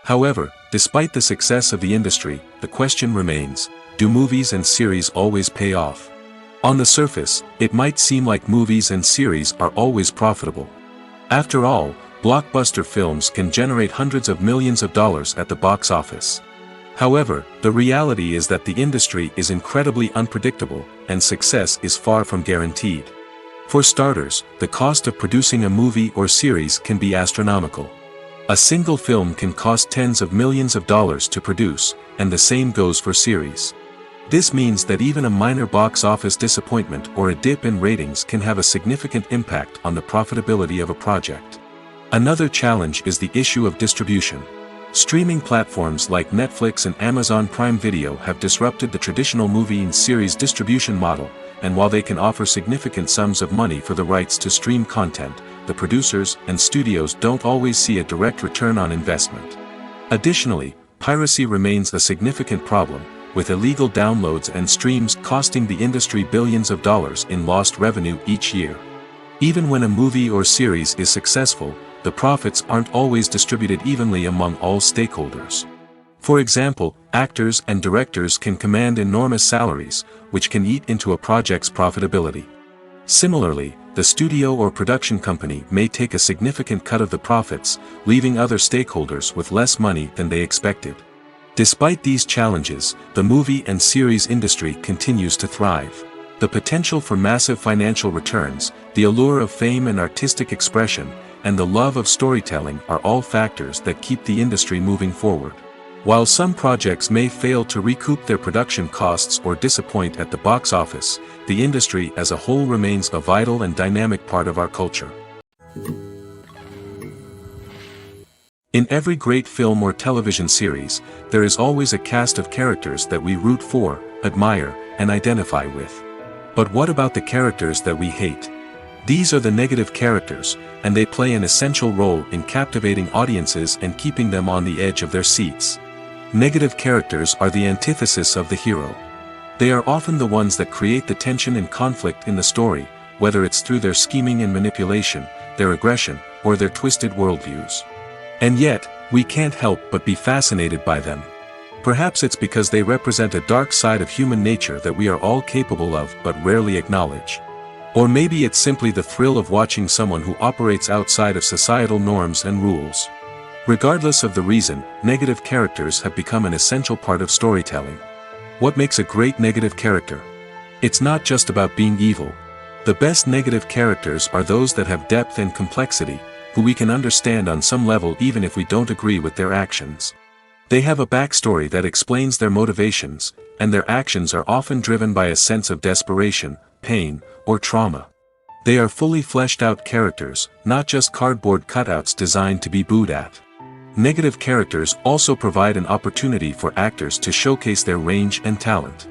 However, despite the success of the industry, the question remains, do movies and series always pay off? On the surface, it might seem like movies and series are always profitable. After all, blockbuster films can generate hundreds of millions of dollars at the box office. However, the reality is that the industry is incredibly unpredictable, and success is far from guaranteed. For starters, the cost of producing a movie or series can be astronomical. A single film can cost tens of millions of dollars to produce, and the same goes for series. This means that even a minor box office disappointment or a dip in ratings can have a significant impact on the profitability of a project. Another challenge is the issue of distribution. Streaming platforms like Netflix and Amazon Prime Video have disrupted the traditional movie and series distribution model, and while they can offer significant sums of money for the rights to stream content, the producers and studios don't always see a direct return on investment. Additionally, piracy remains a significant problem, with illegal downloads and streams costing the industry billions of dollars in lost revenue each year. Even when a movie or series is successful, the profits aren't always distributed evenly among all stakeholders. For example, actors and directors can command enormous salaries, which can eat into a project's profitability. Similarly, the studio or production company may take a significant cut of the profits, leaving other stakeholders with less money than they expected. Despite these challenges, the movie and series industry continues to thrive. The potential for massive financial returns, the allure of fame and artistic expression, and the love of storytelling are all factors that keep the industry moving forward. While some projects may fail to recoup their production costs or disappoint at the box office, the industry as a whole remains a vital and dynamic part of our culture. In every great film or television series, there is always a cast of characters that we root for, admire, and identify with. But what about the characters that we hate? These are the negative characters, and they play an essential role in captivating audiences and keeping them on the edge of their seats. Negative characters are the antithesis of the hero. They are often the ones that create the tension and conflict in the story, whether it's through their scheming and manipulation, their aggression, or their twisted worldviews. And yet, we can't help but be fascinated by them. Perhaps it's because they represent a dark side of human nature that we are all capable of but rarely acknowledge. Or maybe it's simply the thrill of watching someone who operates outside of societal norms and rules. Regardless of the reason, negative characters have become an essential part of storytelling. What makes a great negative character? It's not just about being evil. The best negative characters are those that have depth and complexity, who we can understand on some level even if we don't agree with their actions. They have a backstory that explains their motivations, and their actions are often driven by a sense of desperation, pain, or trauma. They are fully fleshed out characters, not just cardboard cutouts designed to be booed at. Negative characters also provide an opportunity for actors to showcase their range and talent.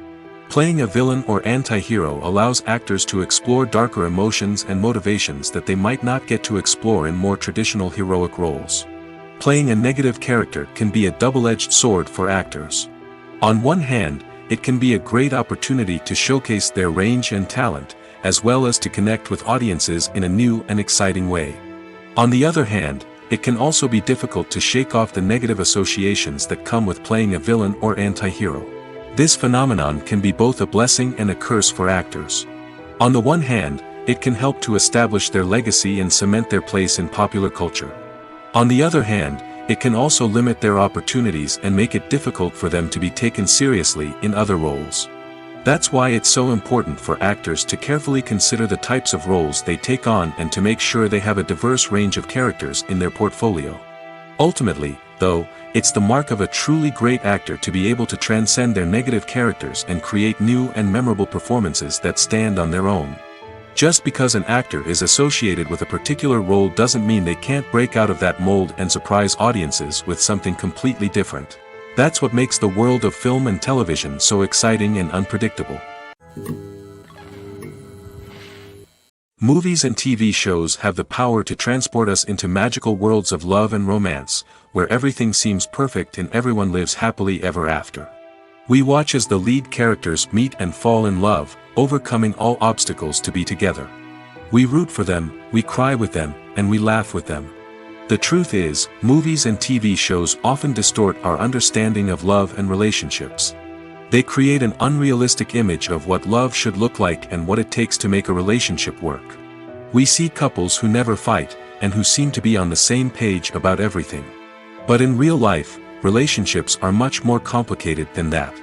Playing a villain or anti-hero allows actors to explore darker emotions and motivations that they might not get to explore in more traditional heroic roles. Playing a negative character can be a double-edged sword for actors. On one hand, it can be a great opportunity to showcase their range and talent, as well as to connect with audiences in a new and exciting way. On the other hand, it can also be difficult to shake off the negative associations that come with playing a villain or anti-hero. This phenomenon can be both a blessing and a curse for actors. On the one hand, it can help to establish their legacy and cement their place in popular culture. On the other hand, it can also limit their opportunities and make it difficult for them to be taken seriously in other roles. That's why it's so important for actors to carefully consider the types of roles they take on and to make sure they have a diverse range of characters in their portfolio. Ultimately, though, it's the mark of a truly great actor to be able to transcend their negative characters and create new and memorable performances that stand on their own. Just because an actor is associated with a particular role doesn't mean they can't break out of that mold and surprise audiences with something completely different. That's what makes the world of film and television so exciting and unpredictable. Movies and TV shows have the power to transport us into magical worlds of love and romance, where everything seems perfect and everyone lives happily ever after. We watch as the lead characters meet and fall in love, overcoming all obstacles to be together. We root for them, we cry with them, and we laugh with them. The truth is, movies and TV shows often distort our understanding of love and relationships. They create an unrealistic image of what love should look like and what it takes to make a relationship work. We see couples who never fight, and who seem to be on the same page about everything. But in real life, relationships are much more complicated than that.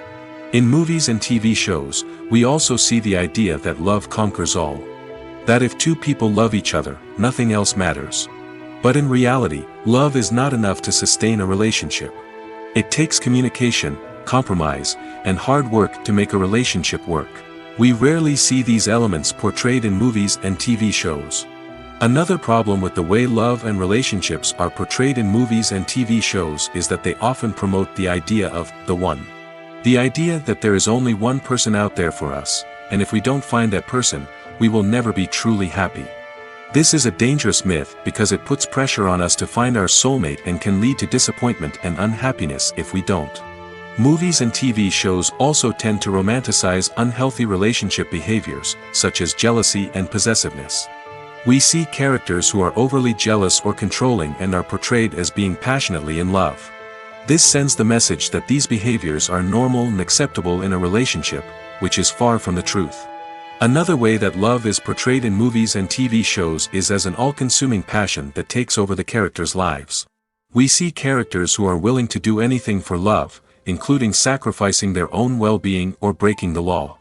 In movies and TV shows, we also see the idea that love conquers all. That if two people love each other, nothing else matters. But in reality, love is not enough to sustain a relationship. It takes communication, compromise, and hard work to make a relationship work. We rarely see these elements portrayed in movies and TV shows. Another problem with the way love and relationships are portrayed in movies and TV shows is that they often promote the idea of the one. The idea that there is only one person out there for us, and if we don't find that person, we will never be truly happy. This is a dangerous myth because it puts pressure on us to find our soulmate and can lead to disappointment and unhappiness if we don't. Movies and TV shows also tend to romanticize unhealthy relationship behaviors, such as jealousy and possessiveness. We see characters who are overly jealous or controlling and are portrayed as being passionately in love. This sends the message that these behaviors are normal and acceptable in a relationship, which is far from the truth. Another way that love is portrayed in movies and TV shows is as an all-consuming passion that takes over the characters' lives. We see characters who are willing to do anything for love, including sacrificing their own well-being or breaking the law.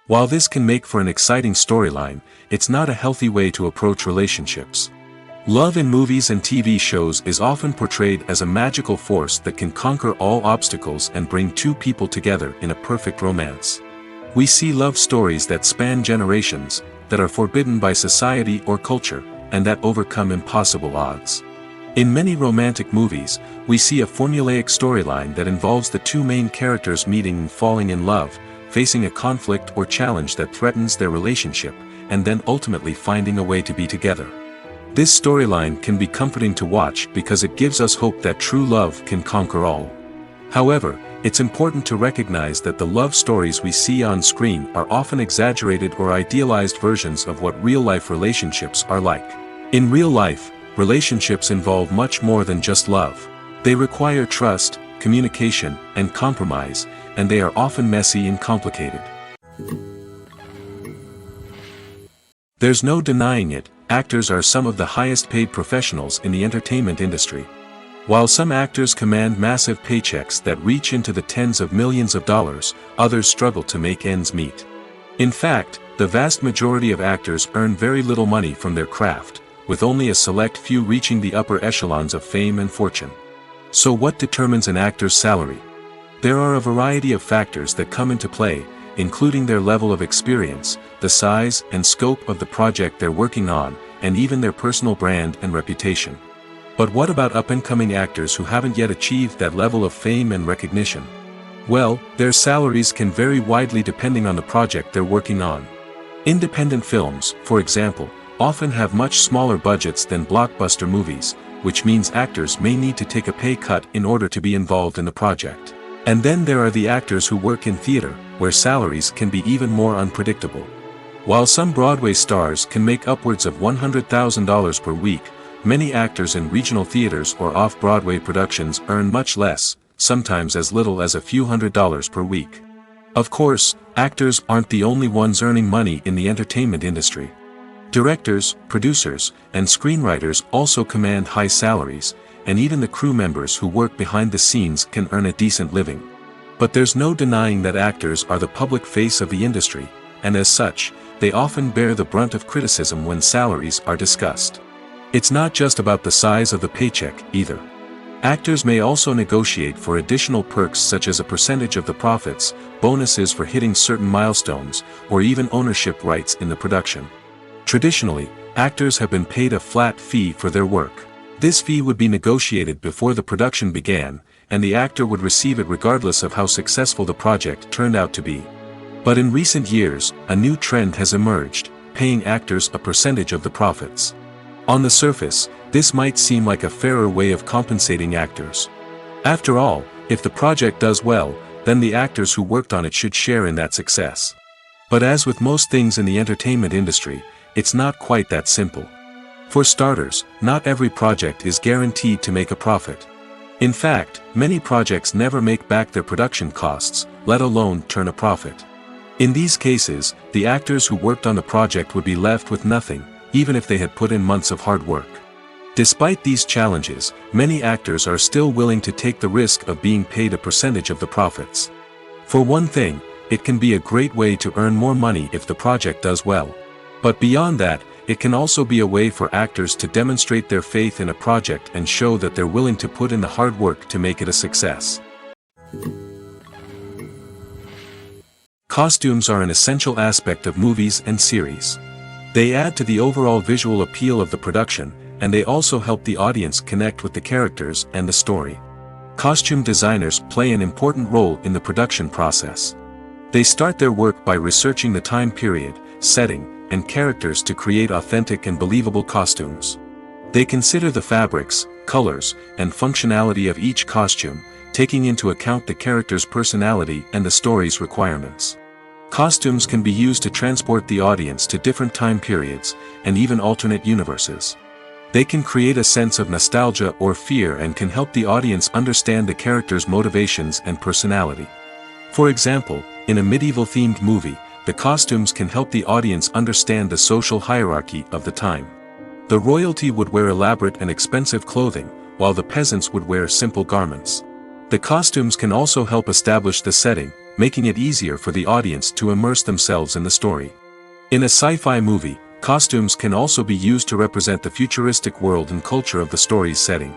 While this can make for an exciting storyline, it's not a healthy way to approach relationships. Love in movies and TV shows is often portrayed as a magical force that can conquer all obstacles and bring two people together in a perfect romance. We see love stories that span generations, that are forbidden by society or culture, and that overcome impossible odds. In many romantic movies, we see a formulaic storyline that involves the two main characters meeting and falling in love, facing a conflict or challenge that threatens their relationship, and then ultimately finding a way to be together. This storyline can be comforting to watch because it gives us hope that true love can conquer all. However, it's important to recognize that the love stories we see on screen are often exaggerated or idealized versions of what real-life relationships are like. In real life, relationships involve much more than just love. They require trust, communication, and compromise, and they are often messy and complicated. There's no denying it, actors are some of the highest-paid professionals in the entertainment industry. While some actors command massive paychecks that reach into the tens of millions of dollars, others struggle to make ends meet. In fact, the vast majority of actors earn very little money from their craft, with only a select few reaching the upper echelons of fame and fortune. So what determines an actor's salary? There are a variety of factors that come into play, including their level of experience, the size and scope of the project they're working on, and even their personal brand and reputation. But what about up-and-coming actors who haven't yet achieved that level of fame and recognition? Well, their salaries can vary widely depending on the project they're working on. Independent films, for example, often have much smaller budgets than blockbuster movies, which means actors may need to take a pay cut in order to be involved in the project. And then there are the actors who work in theater, where salaries can be even more unpredictable. While some Broadway stars can make upwards of $100,000 per week, many actors in regional theaters or off-Broadway productions earn much less, sometimes as little as a few $100s per week. Of course, actors aren't the only ones earning money in the entertainment industry. Directors, producers, and screenwriters also command high salaries, and even the crew members who work behind the scenes can earn a decent living. But there's no denying that actors are the public face of the industry, and as such, they often bear the brunt of criticism when salaries are discussed. It's not just about the size of the paycheck, either. Actors may also negotiate for additional perks such as a percentage of the profits, bonuses for hitting certain milestones, or even ownership rights in the production. Traditionally, actors have been paid a flat fee for their work. This fee would be negotiated before the production began, and the actor would receive it regardless of how successful the project turned out to be. But in recent years, a new trend has emerged, paying actors a percentage of the profits. On the surface, this might seem like a fairer way of compensating actors. After all, if the project does well, then the actors who worked on it should share in that success. But as with most things in the entertainment industry, it's not quite that simple. For starters, not every project is guaranteed to make a profit. In fact, many projects never make back their production costs, let alone turn a profit. In these cases, the actors who worked on the project would be left with nothing, even if they had put in months of hard work. Despite these challenges, many actors are still willing to take the risk of being paid a percentage of the profits. For one thing, it can be a great way to earn more money if the project does well. But beyond that, it can also be a way for actors to demonstrate their faith in a project and show that they're willing to put in the hard work to make it a success. Costumes are an essential aspect of movies and series. They add to the overall visual appeal of the production, and they also help the audience connect with the characters and the story. Costume designers play an important role in the production process. They start their work by researching the time period, setting, and characters to create authentic and believable costumes. They consider the fabrics, colors, and functionality of each costume, taking into account the character's personality and the story's requirements. Costumes can be used to transport the audience to different time periods, and even alternate universes. They can create a sense of nostalgia or fear and can help the audience understand the character's motivations and personality. For example, in a medieval-themed movie, the costumes can help the audience understand the social hierarchy of the time. The royalty would wear elaborate and expensive clothing, while the peasants would wear simple garments. The costumes can also help establish the setting, making it easier for the audience to immerse themselves in the story. In a sci-fi movie, costumes can also be used to represent the futuristic world and culture of the story's setting.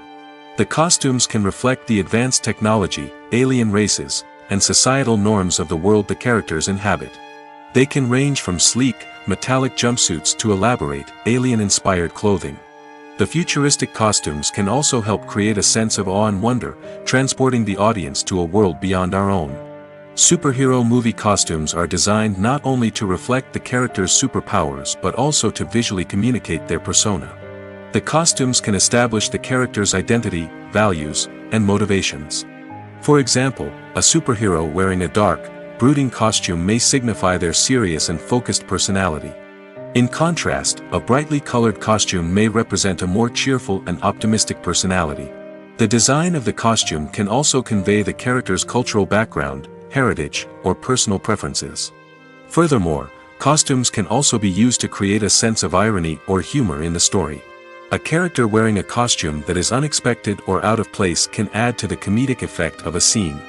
The costumes can reflect the advanced technology, alien races, and societal norms of the world the characters inhabit. They can range from sleek, metallic jumpsuits to elaborate, alien-inspired clothing. The futuristic costumes can also help create a sense of awe and wonder, transporting the audience to a world beyond our own. Superhero movie costumes are designed not only to reflect the character's superpowers but also to visually communicate their persona. The costumes can establish the character's identity, values, and motivations. For example, a superhero wearing a dark, brooding costume may signify their serious and focused personality. In contrast, a brightly colored costume may represent a more cheerful and optimistic personality. The design of the costume can also convey the character's cultural background, heritage, or personal preferences. Furthermore, costumes can also be used to create a sense of irony or humor in the story. A character wearing a costume that is unexpected or out of place can add to the comedic effect of a scene.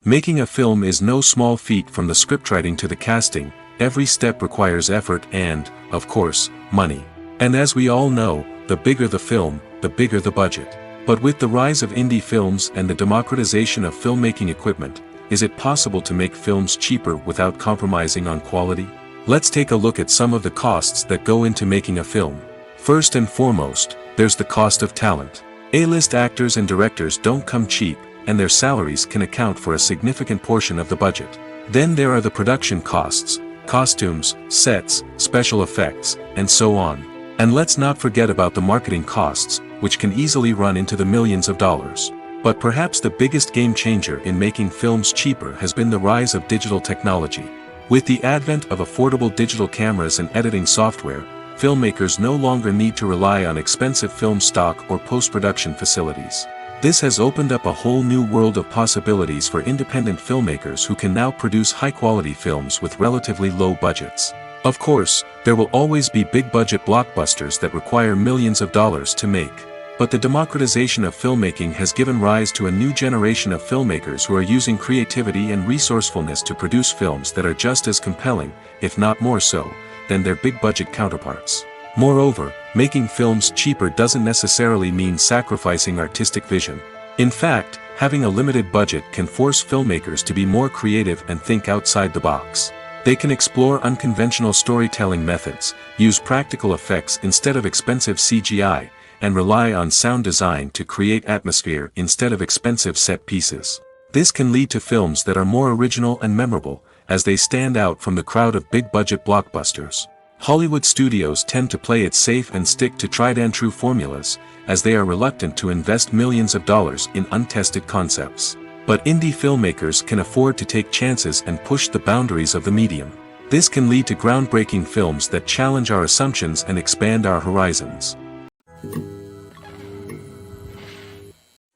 Making a film is no small feat. From the scriptwriting to the casting, every step requires effort and, of course, money. And as we all know, the bigger the film, the bigger the budget. But with the rise of indie films and the democratization of filmmaking equipment, is it possible to make films cheaper without compromising on quality? Let's take a look at some of the costs that go into making a film. First and foremost, there's the cost of talent. A-list actors and directors don't come cheap, and their salaries can account for a significant portion of the budget. Then there are the production costs, costumes, sets, special effects, and so on. And let's not forget about the marketing costs, which can easily run into the millions of dollars. But perhaps the biggest game changer in making films cheaper has been the rise of digital technology. With the advent of affordable digital cameras and editing software, filmmakers no longer need to rely on expensive film stock or post-production facilities. This has opened up a whole new world of possibilities for independent filmmakers who can now produce high-quality films with relatively low budgets. Of course, there will always be big-budget blockbusters that require millions of dollars to make. But the democratization of filmmaking has given rise to a new generation of filmmakers who are using creativity and resourcefulness to produce films that are just as compelling, if not more so, than their big-budget counterparts. Moreover, making films cheaper doesn't necessarily mean sacrificing artistic vision. In fact, having a limited budget can force filmmakers to be more creative and think outside the box. They can explore unconventional storytelling methods, use practical effects instead of expensive CGI, and rely on sound design to create atmosphere instead of expensive set pieces. This can lead to films that are more original and memorable, as they stand out from the crowd of big-budget blockbusters. Hollywood studios tend to play it safe and stick to tried-and-true formulas, as they are reluctant to invest millions of dollars in untested concepts. But indie filmmakers can afford to take chances and push the boundaries of the medium. This can lead to groundbreaking films that challenge our assumptions and expand our horizons.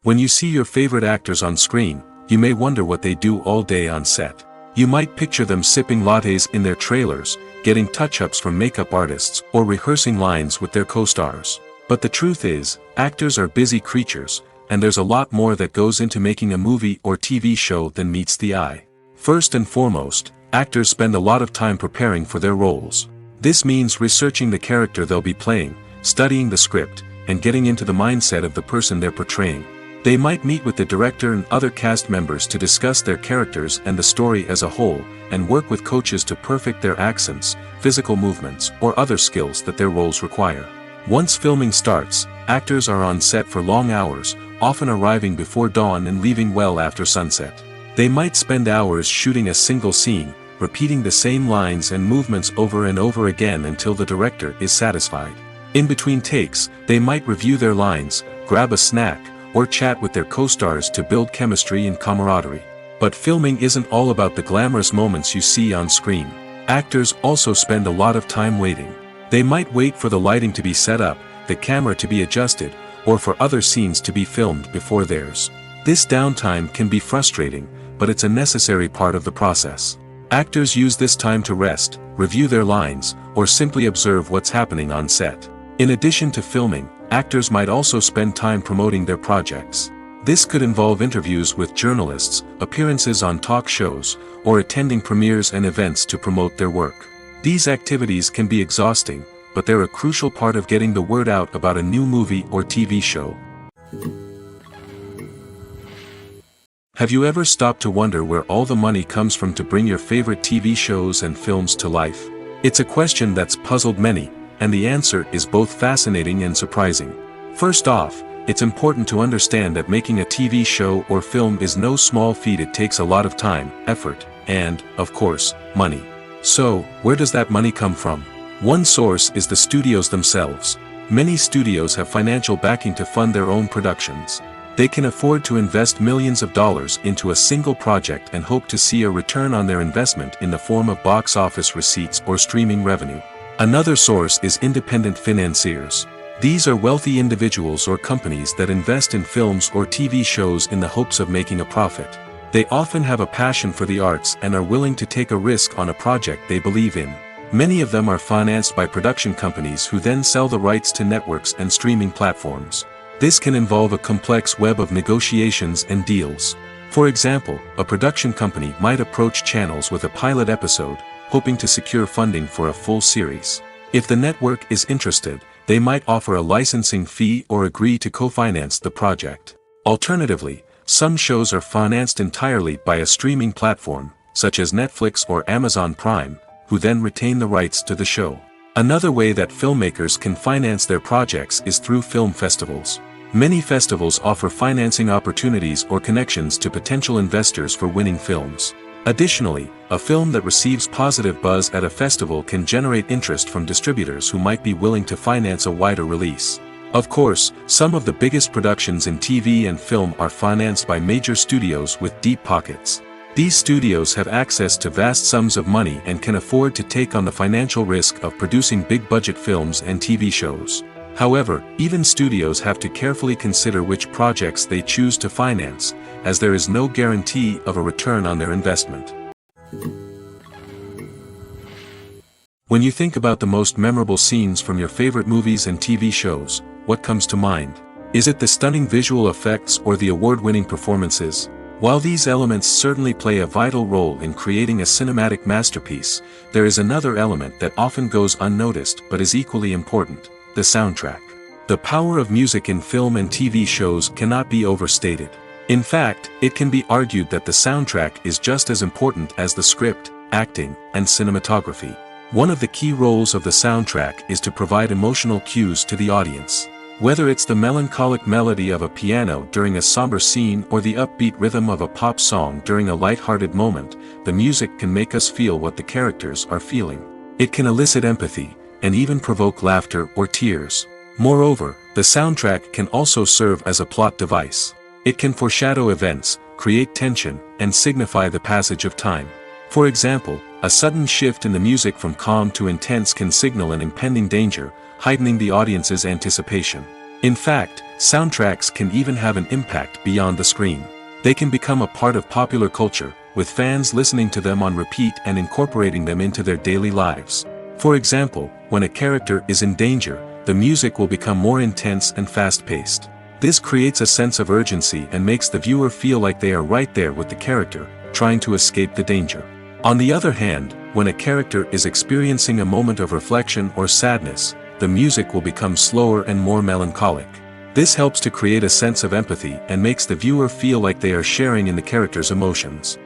When you see your favorite actors on screen, you may wonder what they do all day on set. You might picture them sipping lattes in their trailers, getting touch-ups from makeup artists, or rehearsing lines with their co-stars. But the truth is, actors are busy creatures, and there's a lot more that goes into making a movie or TV show than meets the eye. First and foremost, actors spend a lot of time preparing for their roles. This means researching the character they'll be playing, studying the script, and getting into the mindset of the person they're portraying. They might meet with the director and other cast members to discuss their characters and the story as a whole, and work with coaches to perfect their accents, physical movements, or other skills that their roles require. Once filming starts, actors are on set for long hours, often arriving before dawn and leaving well after sunset. They might spend hours shooting a single scene, repeating the same lines and movements over and over again until the director is satisfied. In between takes, they might review their lines, grab a snack, or chat with their co-stars to build chemistry and camaraderie. But filming isn't all about the glamorous moments you see on screen. Actors also spend a lot of time waiting. They might wait for the lighting to be set up, the camera to be adjusted, or for other scenes to be filmed before theirs. This downtime can be frustrating, but it's a necessary part of the process. Actors use this time to rest, review their lines, or simply observe what's happening on set. In addition to filming, actors might also spend time promoting their projects. This could involve interviews with journalists, appearances on talk shows, or attending premieres and events to promote their work. These activities can be exhausting, but they're a crucial part of getting the word out about a new movie or TV show. Have you ever stopped to wonder where all the money comes from to bring your favorite TV shows and films to life? It's a question that's puzzled many, and the answer is both fascinating and surprising. First off, it's important to understand that making a TV show or film is no small feat. It takes a lot of time, effort, and, of course, money. So, where does that money come from? One source is the studios themselves. Many studios have financial backing to fund their own productions. They can afford to invest millions of dollars into a single project and hope to see a return on their investment in the form of box office receipts or streaming revenue. Another source is independent financiers. These are wealthy individuals or companies that invest in films or TV shows in the hopes of making a profit. They often have a passion for the arts and are willing to take a risk on a project they believe in. Many of them are financed by production companies who then sell the rights to networks and streaming platforms. This can involve a complex web of negotiations and deals. For example, a production company might approach channels with a pilot episode, hoping to secure funding for a full series. If the network is interested, they might offer a licensing fee or agree to co-finance the project. Alternatively, some shows are financed entirely by a streaming platform, such as Netflix or Amazon Prime, who then retain the rights to the show. Another way that filmmakers can finance their projects is through film festivals. Many festivals offer financing opportunities or connections to potential investors for winning films. Additionally, a film that receives positive buzz at a festival can generate interest from distributors who might be willing to finance a wider release. Of course, some of the biggest productions in TV and film are financed by major studios with deep pockets. These studios have access to vast sums of money and can afford to take on the financial risk of producing big-budget films and TV shows. However, even studios have to carefully consider which projects they choose to finance, as there is no guarantee of a return on their investment. When you think about the most memorable scenes from your favorite movies and TV shows, what comes to mind? Is it the stunning visual effects or the award-winning performances? While these elements certainly play a vital role in creating a cinematic masterpiece, there is another element that often goes unnoticed but is equally important: the soundtrack. The power of music in film and TV shows cannot be overstated. In fact, it can be argued that the soundtrack is just as important as the script, acting, and cinematography. One of the key roles of the soundtrack is to provide emotional cues to the audience. Whether it's the melancholic melody of a piano during a somber scene or the upbeat rhythm of a pop song during a light-hearted moment, the music can make us feel what the characters are feeling. It can elicit empathy, and even provoke laughter or tears. Moreover, the soundtrack can also serve as a plot device. It can foreshadow events, create tension, and signify the passage of time. For example, a sudden shift in the music from calm to intense can signal an impending danger, heightening the audience's anticipation. In fact, soundtracks can even have an impact beyond the screen. They can become a part of popular culture, with fans listening to them on repeat and incorporating them into their daily lives. For example, when a character is in danger, the music will become more intense and fast-paced. This creates a sense of urgency and makes the viewer feel like they are right there with the character, trying to escape the danger. On the other hand, when a character is experiencing a moment of reflection or sadness, the music will become slower and more melancholic. This helps to create a sense of empathy and makes the viewer feel like they are sharing in the character's emotions.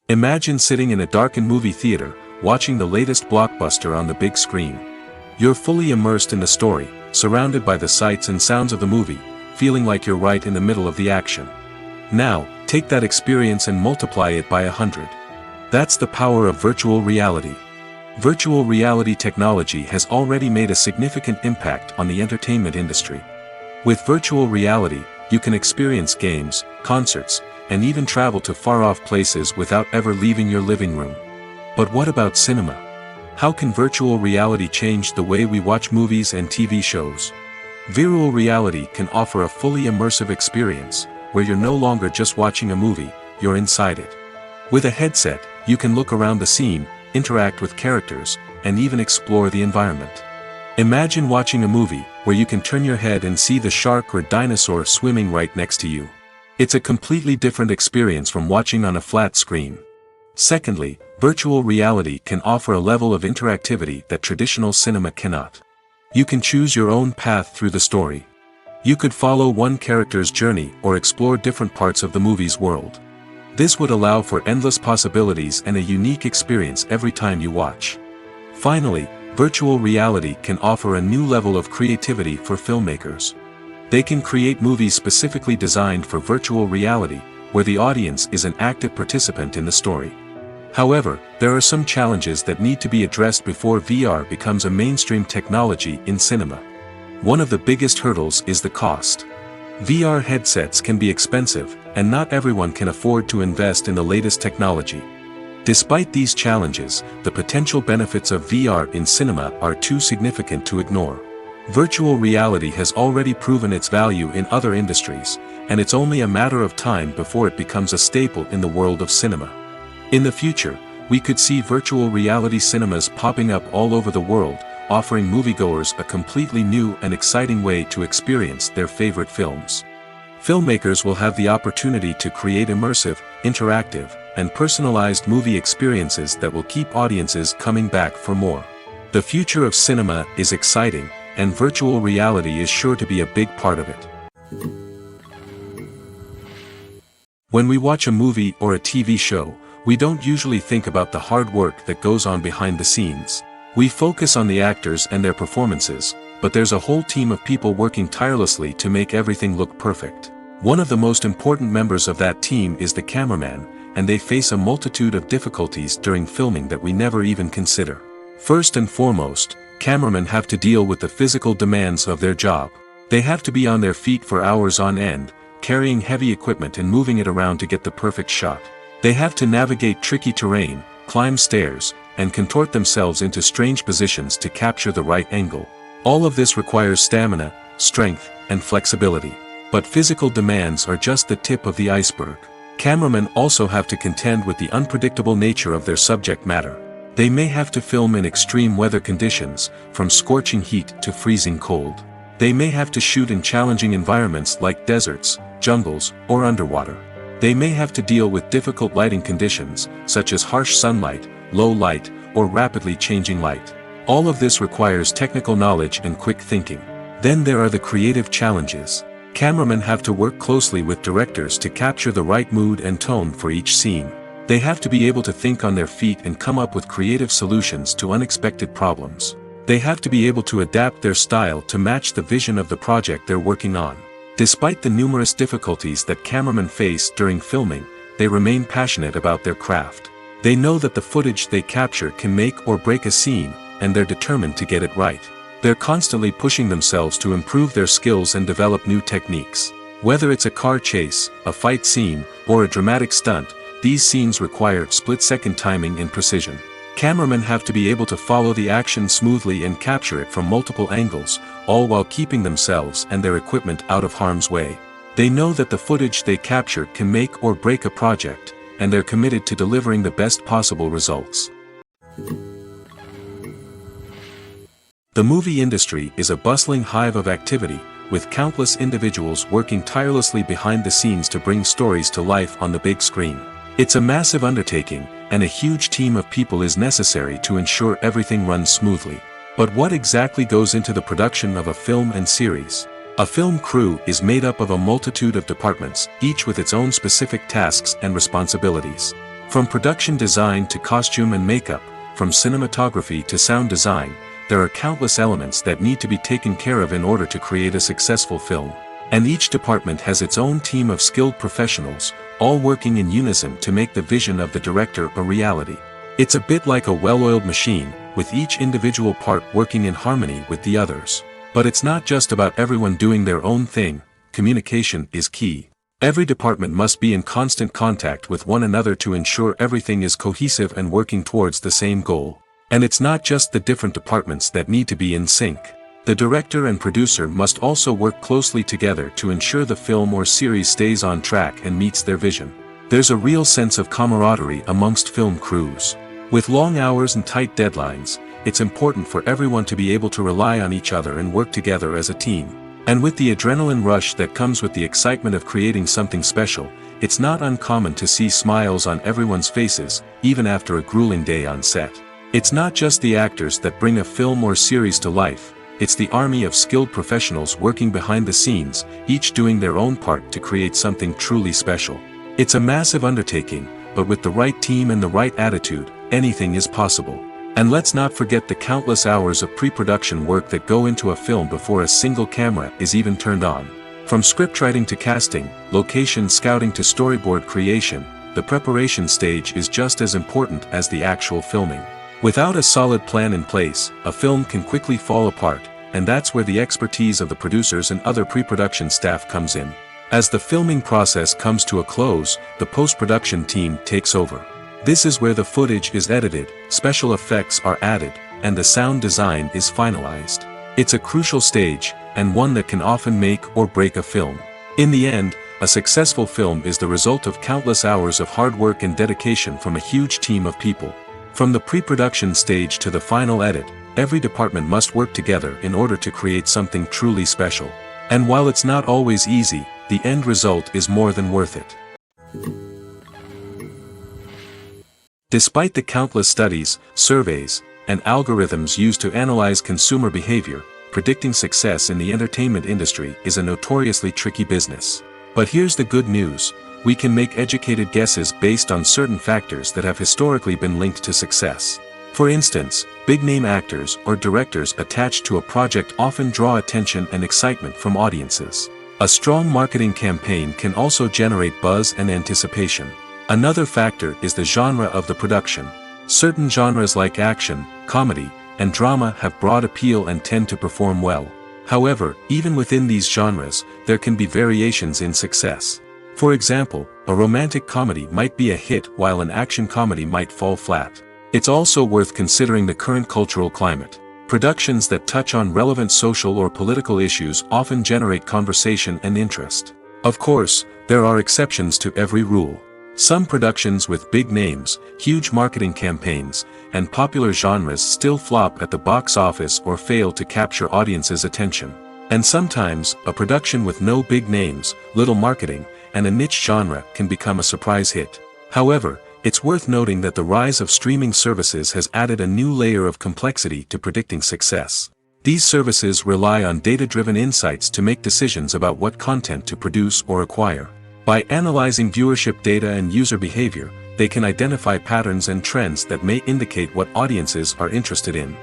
Imagine sitting in a darkened movie theater, watching the latest blockbuster on the big screen. You're fully immersed in the story, surrounded by the sights and sounds of the movie, feeling like you're right in the middle of the action. Now, take that experience and multiply it by 100. That's the power of virtual reality. Virtual reality technology has already made a significant impact on the entertainment industry. With virtual reality, you can experience games, concerts, and even travel to far-off places without ever leaving your living room. But what about cinema? How can virtual reality change the way we watch movies and TV shows? Virtual reality can offer a fully immersive experience, where you're no longer just watching a movie, you're inside it. With a headset, you can look around the scene, interact with characters, and even explore the environment. Imagine watching a movie where you can turn your head and see the shark or dinosaur swimming right next to you. It's a completely different experience from watching on a flat screen. Secondly, virtual reality can offer a level of interactivity that traditional cinema cannot. You can choose your own path through the story. You could follow one character's journey or explore different parts of the movie's world. This would allow for endless possibilities and a unique experience every time you watch. Finally, virtual reality can offer a new level of creativity for filmmakers. They can create movies specifically designed for virtual reality, where the audience is an active participant in the story. However, there are some challenges that need to be addressed before VR becomes a mainstream technology in cinema. One of the biggest hurdles is the cost. VR headsets can be expensive, and not everyone can afford to invest in the latest technology. Despite these challenges, the potential benefits of VR in cinema are too significant to ignore. Virtual reality has already proven its value in other industries, and it's only a matter of time before it becomes a staple in the world of cinema. In the future, we could see virtual reality cinemas popping up all over the world, offering moviegoers a completely new and exciting way to experience their favorite films. Filmmakers will have the opportunity to create immersive, interactive, and personalized movie experiences that will keep audiences coming back for more. The future of cinema is exciting, and virtual reality is sure to be a big part of it. When we watch a movie or a TV show, we don't usually think about the hard work that goes on behind the scenes. We focus on the actors and their performances, but there's a whole team of people working tirelessly to make everything look perfect. One of the most important members of that team is the cameraman, and they face a multitude of difficulties during filming that we never even consider. First and foremost, cameramen have to deal with the physical demands of their job. They have to be on their feet for hours on end, carrying heavy equipment and moving it around to get the perfect shot. They have to navigate tricky terrain, climb stairs, and contort themselves into strange positions to capture the right angle. All of this requires stamina, strength, and flexibility. But physical demands are just the tip of the iceberg. Cameramen also have to contend with the unpredictable nature of their subject matter. They may have to film in extreme weather conditions, from scorching heat to freezing cold. They may have to shoot in challenging environments like deserts, jungles, or underwater. They may have to deal with difficult lighting conditions, such as harsh sunlight, low light, or rapidly changing light. All of this requires technical knowledge and quick thinking. Then there are the creative challenges. Cameramen have to work closely with directors to capture the right mood and tone for each scene. They have to be able to think on their feet and come up with creative solutions to unexpected problems. They have to be able to adapt their style to match the vision of the project they're working on. Despite the numerous difficulties that cameramen face during filming, they remain passionate about their craft. They know that the footage they capture can make or break a scene, and they're determined to get it right. They're constantly pushing themselves to improve their skills and develop new techniques. Whether it's a car chase, a fight scene, or a dramatic stunt, these scenes require split-second timing and precision. Cameramen have to be able to follow the action smoothly and capture it from multiple angles, all while keeping themselves and their equipment out of harm's way. They know that the footage they capture can make or break a project, and they're committed to delivering the best possible results. The movie industry is a bustling hive of activity, with countless individuals working tirelessly behind the scenes to bring stories to life on the big screen. It's a massive undertaking, and a huge team of people is necessary to ensure everything runs smoothly. But what exactly goes into the production of a film and series? A film crew is made up of a multitude of departments, each with its own specific tasks and responsibilities. From production design to costume and makeup, from cinematography to sound design, there are countless elements that need to be taken care of in order to create a successful film. And each department has its own team of skilled professionals, all working in unison to make the vision of the director a reality. It's a bit like a well-oiled machine, with each individual part working in harmony with the others. But it's not just about everyone doing their own thing. Communication is key. Every department must be in constant contact with one another to ensure everything is cohesive and working towards the same goal. And it's not just the different departments that need to be in sync. The director and producer must also work closely together to ensure the film or series stays on track and meets their vision. There's a real sense of camaraderie amongst film crews. With long hours and tight deadlines, it's important for everyone to be able to rely on each other and work together as a team. And with the adrenaline rush that comes with the excitement of creating something special, it's not uncommon to see smiles on everyone's faces, even after a grueling day on set. It's not just the actors that bring a film or series to life, it's the army of skilled professionals working behind the scenes, each doing their own part to create something truly special. It's a massive undertaking, but with the right team and the right attitude, anything is possible. And let's not forget the countless hours of pre-production work that go into a film before a single camera is even turned on. From scriptwriting to casting, location scouting to storyboard creation, the preparation stage is just as important as the actual filming. Without a solid plan in place, a film can quickly fall apart, and that's where the expertise of the producers and other pre-production staff comes in. As the filming process comes to a close, the post-production team takes over. This is where the footage is edited, special effects are added, and the sound design is finalized. It's a crucial stage, and one that can often make or break a film. In the end, a successful film is the result of countless hours of hard work and dedication from a huge team of people. From the pre-production stage to the final edit, every department must work together in order to create something truly special. And while it's not always easy, the end result is more than worth it. Despite the countless studies, surveys, and algorithms used to analyze consumer behavior, predicting success in the entertainment industry is a notoriously tricky business. But here's the good news. We can make educated guesses based on certain factors that have historically been linked to success. For instance, big-name actors or directors attached to a project often draw attention and excitement from audiences. A strong marketing campaign can also generate buzz and anticipation. Another factor is the genre of the production. Certain genres like action, comedy, and drama have broad appeal and tend to perform well. However, even within these genres, there can be variations in success. For example, a romantic comedy might be a hit while an action comedy might fall flat. It's also worth considering the current cultural climate. Productions that touch on relevant social or political issues often generate conversation and interest. Of course, there are exceptions to every rule. Some productions with big names, huge marketing campaigns, and popular genres still flop at the box office or fail to capture audiences' attention. And sometimes, a production with no big names, little marketing, and a niche genre can become a surprise hit. However, it's worth noting that the rise of streaming services has added a new layer of complexity to predicting success. These services rely on data-driven insights to make decisions about what content to produce or acquire. By analyzing viewership data and user behavior, they can identify patterns and trends that may indicate what audiences are interested in.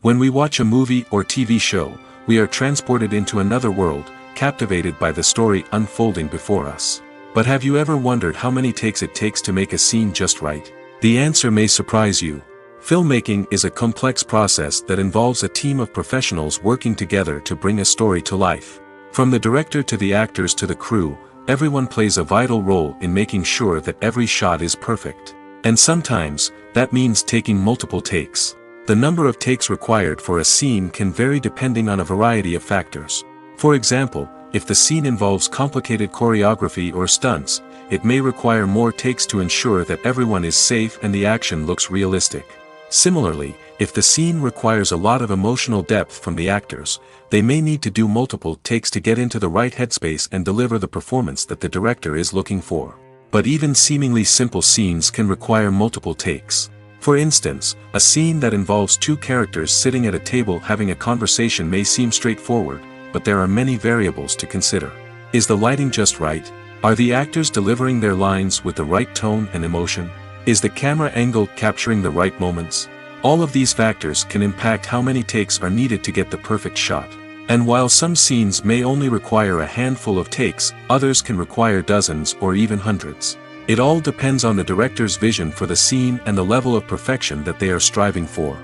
When we watch a movie or TV show, we are transported into another world, captivated by the story unfolding before us. But have you ever wondered how many takes it takes to make a scene just right? The answer may surprise you. Filmmaking is a complex process that involves a team of professionals working together to bring a story to life. From the director to the actors to the crew, everyone plays a vital role in making sure that every shot is perfect. And sometimes, that means taking multiple takes. The number of takes required for a scene can vary depending on a variety of factors. For example, if the scene involves complicated choreography or stunts, it may require more takes to ensure that everyone is safe and the action looks realistic. Similarly, if the scene requires a lot of emotional depth from the actors, they may need to do multiple takes to get into the right headspace and deliver the performance that the director is looking for. But even seemingly simple scenes can require multiple takes. For instance, a scene that involves two characters sitting at a table having a conversation may seem straightforward, but there are many variables to consider. Is the lighting just right? Are the actors delivering their lines with the right tone and emotion? Is the camera angle capturing the right moments? All of these factors can impact how many takes are needed to get the perfect shot. And while some scenes may only require a handful of takes, others can require dozens or even hundreds. It all depends on the director's vision for the scene and the level of perfection that they are striving for.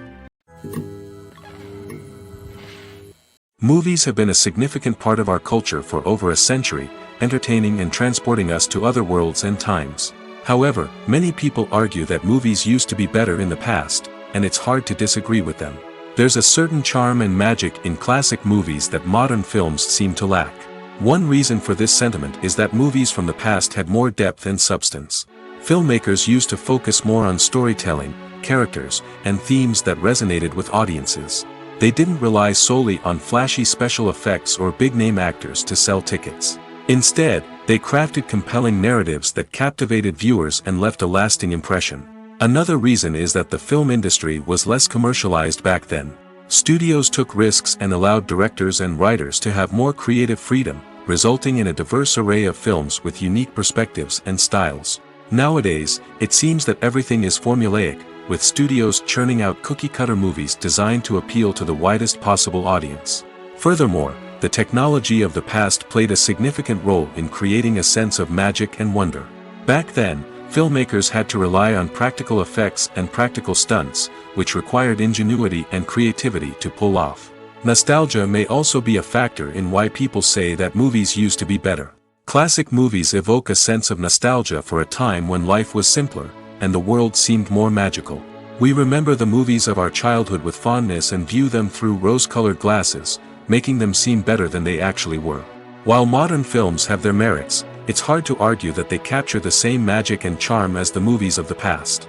Movies have been a significant part of our culture for over a century, entertaining and transporting us to other worlds and times. However, many people argue that movies used to be better in the past, and it's hard to disagree with them. There's a certain charm and magic in classic movies that modern films seem to lack. One reason for this sentiment is that movies from the past had more depth and substance. Filmmakers used to focus more on storytelling, characters, and themes that resonated with audiences. They didn't rely solely on flashy special effects or big-name actors to sell tickets. Instead, they crafted compelling narratives that captivated viewers and left a lasting impression. Another reason is that the film industry was less commercialized back then. Studios took risks and allowed directors and writers to have more creative freedom, resulting in a diverse array of films with unique perspectives and styles. Nowadays, it seems that everything is formulaic, with studios churning out cookie-cutter movies designed to appeal to the widest possible audience. Furthermore, the technology of the past played a significant role in creating a sense of magic and wonder. Back then, filmmakers had to rely on practical effects and practical stunts, which required ingenuity and creativity to pull off. Nostalgia may also be a factor in why people say that movies used to be better. Classic movies evoke a sense of nostalgia for a time when life was simpler, and the world seemed more magical. We remember the movies of our childhood with fondness and view them through rose-colored glasses, making them seem better than they actually were. While modern films have their merits, it's hard to argue that they capture the same magic and charm as the movies of the past.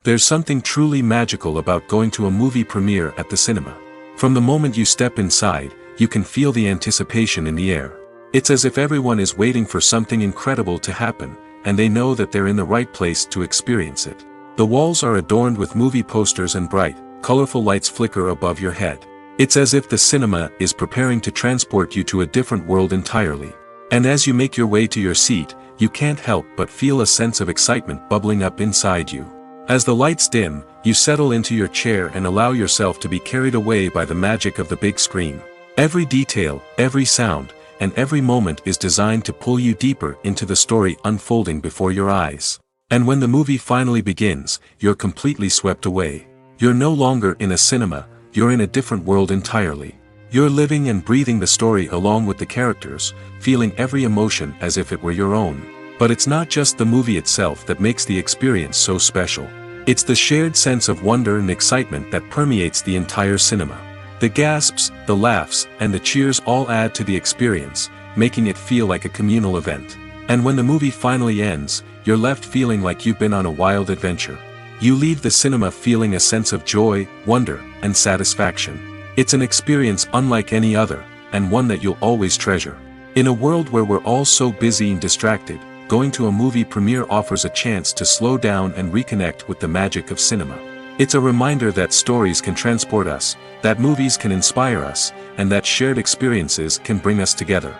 There's something truly magical about going to a movie premiere at the cinema. From the moment you step inside, you can feel the anticipation in the air. It's as if everyone is waiting for something incredible to happen, and they know that they're in the right place to experience it. The walls are adorned with movie posters and bright, colorful lights flicker above your head. It's as if the cinema is preparing to transport you to a different world entirely. And as you make your way to your seat, you can't help but feel a sense of excitement bubbling up inside you. As the lights dim, you settle into your chair and allow yourself to be carried away by the magic of the big screen. Every detail, every sound, and every moment is designed to pull you deeper into the story unfolding before your eyes. And when the movie finally begins, you're completely swept away. You're no longer in a cinema, you're in a different world entirely. You're living and breathing the story along with the characters, feeling every emotion as if it were your own. But it's not just the movie itself that makes the experience so special. It's the shared sense of wonder and excitement that permeates the entire cinema. The gasps, the laughs, and the cheers all add to the experience, making it feel like a communal event. And when the movie finally ends, you're left feeling like you've been on a wild adventure. You leave the cinema feeling a sense of joy, wonder, and satisfaction. It's an experience unlike any other, and one that you'll always treasure. In a world where we're all so busy and distracted, going to a movie premiere offers a chance to slow down and reconnect with the magic of cinema. It's a reminder that stories can transport us, that movies can inspire us, and that shared experiences can bring us together.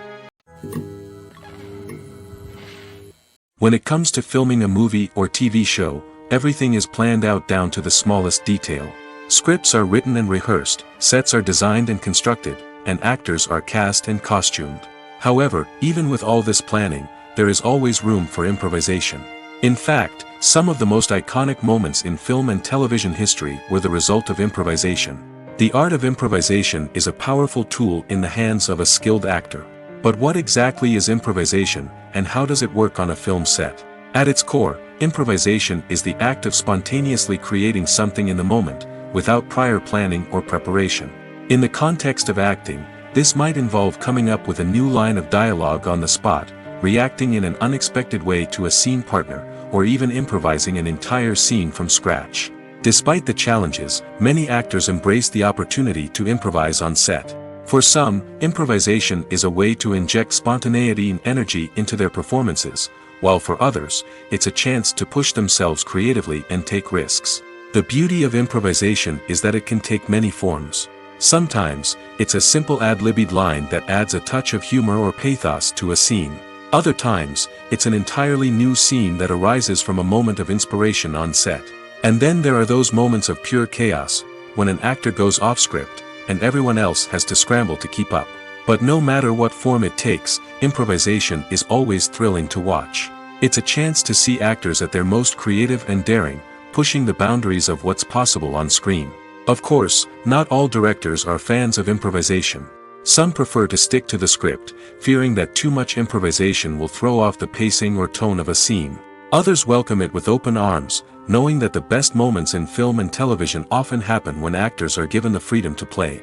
When it comes to filming a movie or TV show, everything is planned out down to the smallest detail. Scripts are written and rehearsed, sets are designed and constructed, and actors are cast and costumed. However, even with all this planning, there is always room for improvisation. In fact, some of the most iconic moments in film and television history were the result of improvisation. The art of improvisation is a powerful tool in the hands of a skilled actor. But what exactly is improvisation, and how does it work on a film set? At its core, improvisation is the act of spontaneously creating something in the moment, without prior planning or preparation. In the context of acting, this might involve coming up with a new line of dialogue on the spot, reacting in an unexpected way to a scene partner, or even improvising an entire scene from scratch. Despite the challenges, many actors embrace the opportunity to improvise on set. For some, improvisation is a way to inject spontaneity and energy into their performances, while for others, it's a chance to push themselves creatively and take risks. The beauty of improvisation is that it can take many forms. Sometimes, it's a simple ad-libbed line that adds a touch of humor or pathos to a scene. Other times, it's an entirely new scene that arises from a moment of inspiration on set. And then there are those moments of pure chaos, when an actor goes off script, and everyone else has to scramble to keep up. But no matter what form it takes, improvisation is always thrilling to watch. It's a chance to see actors at their most creative and daring, pushing the boundaries of what's possible on screen. Of course, not all directors are fans of improvisation. Some prefer to stick to the script, fearing that too much improvisation will throw off the pacing or tone of a scene. Others welcome it with open arms, knowing that the best moments in film and television often happen when actors are given the freedom to play.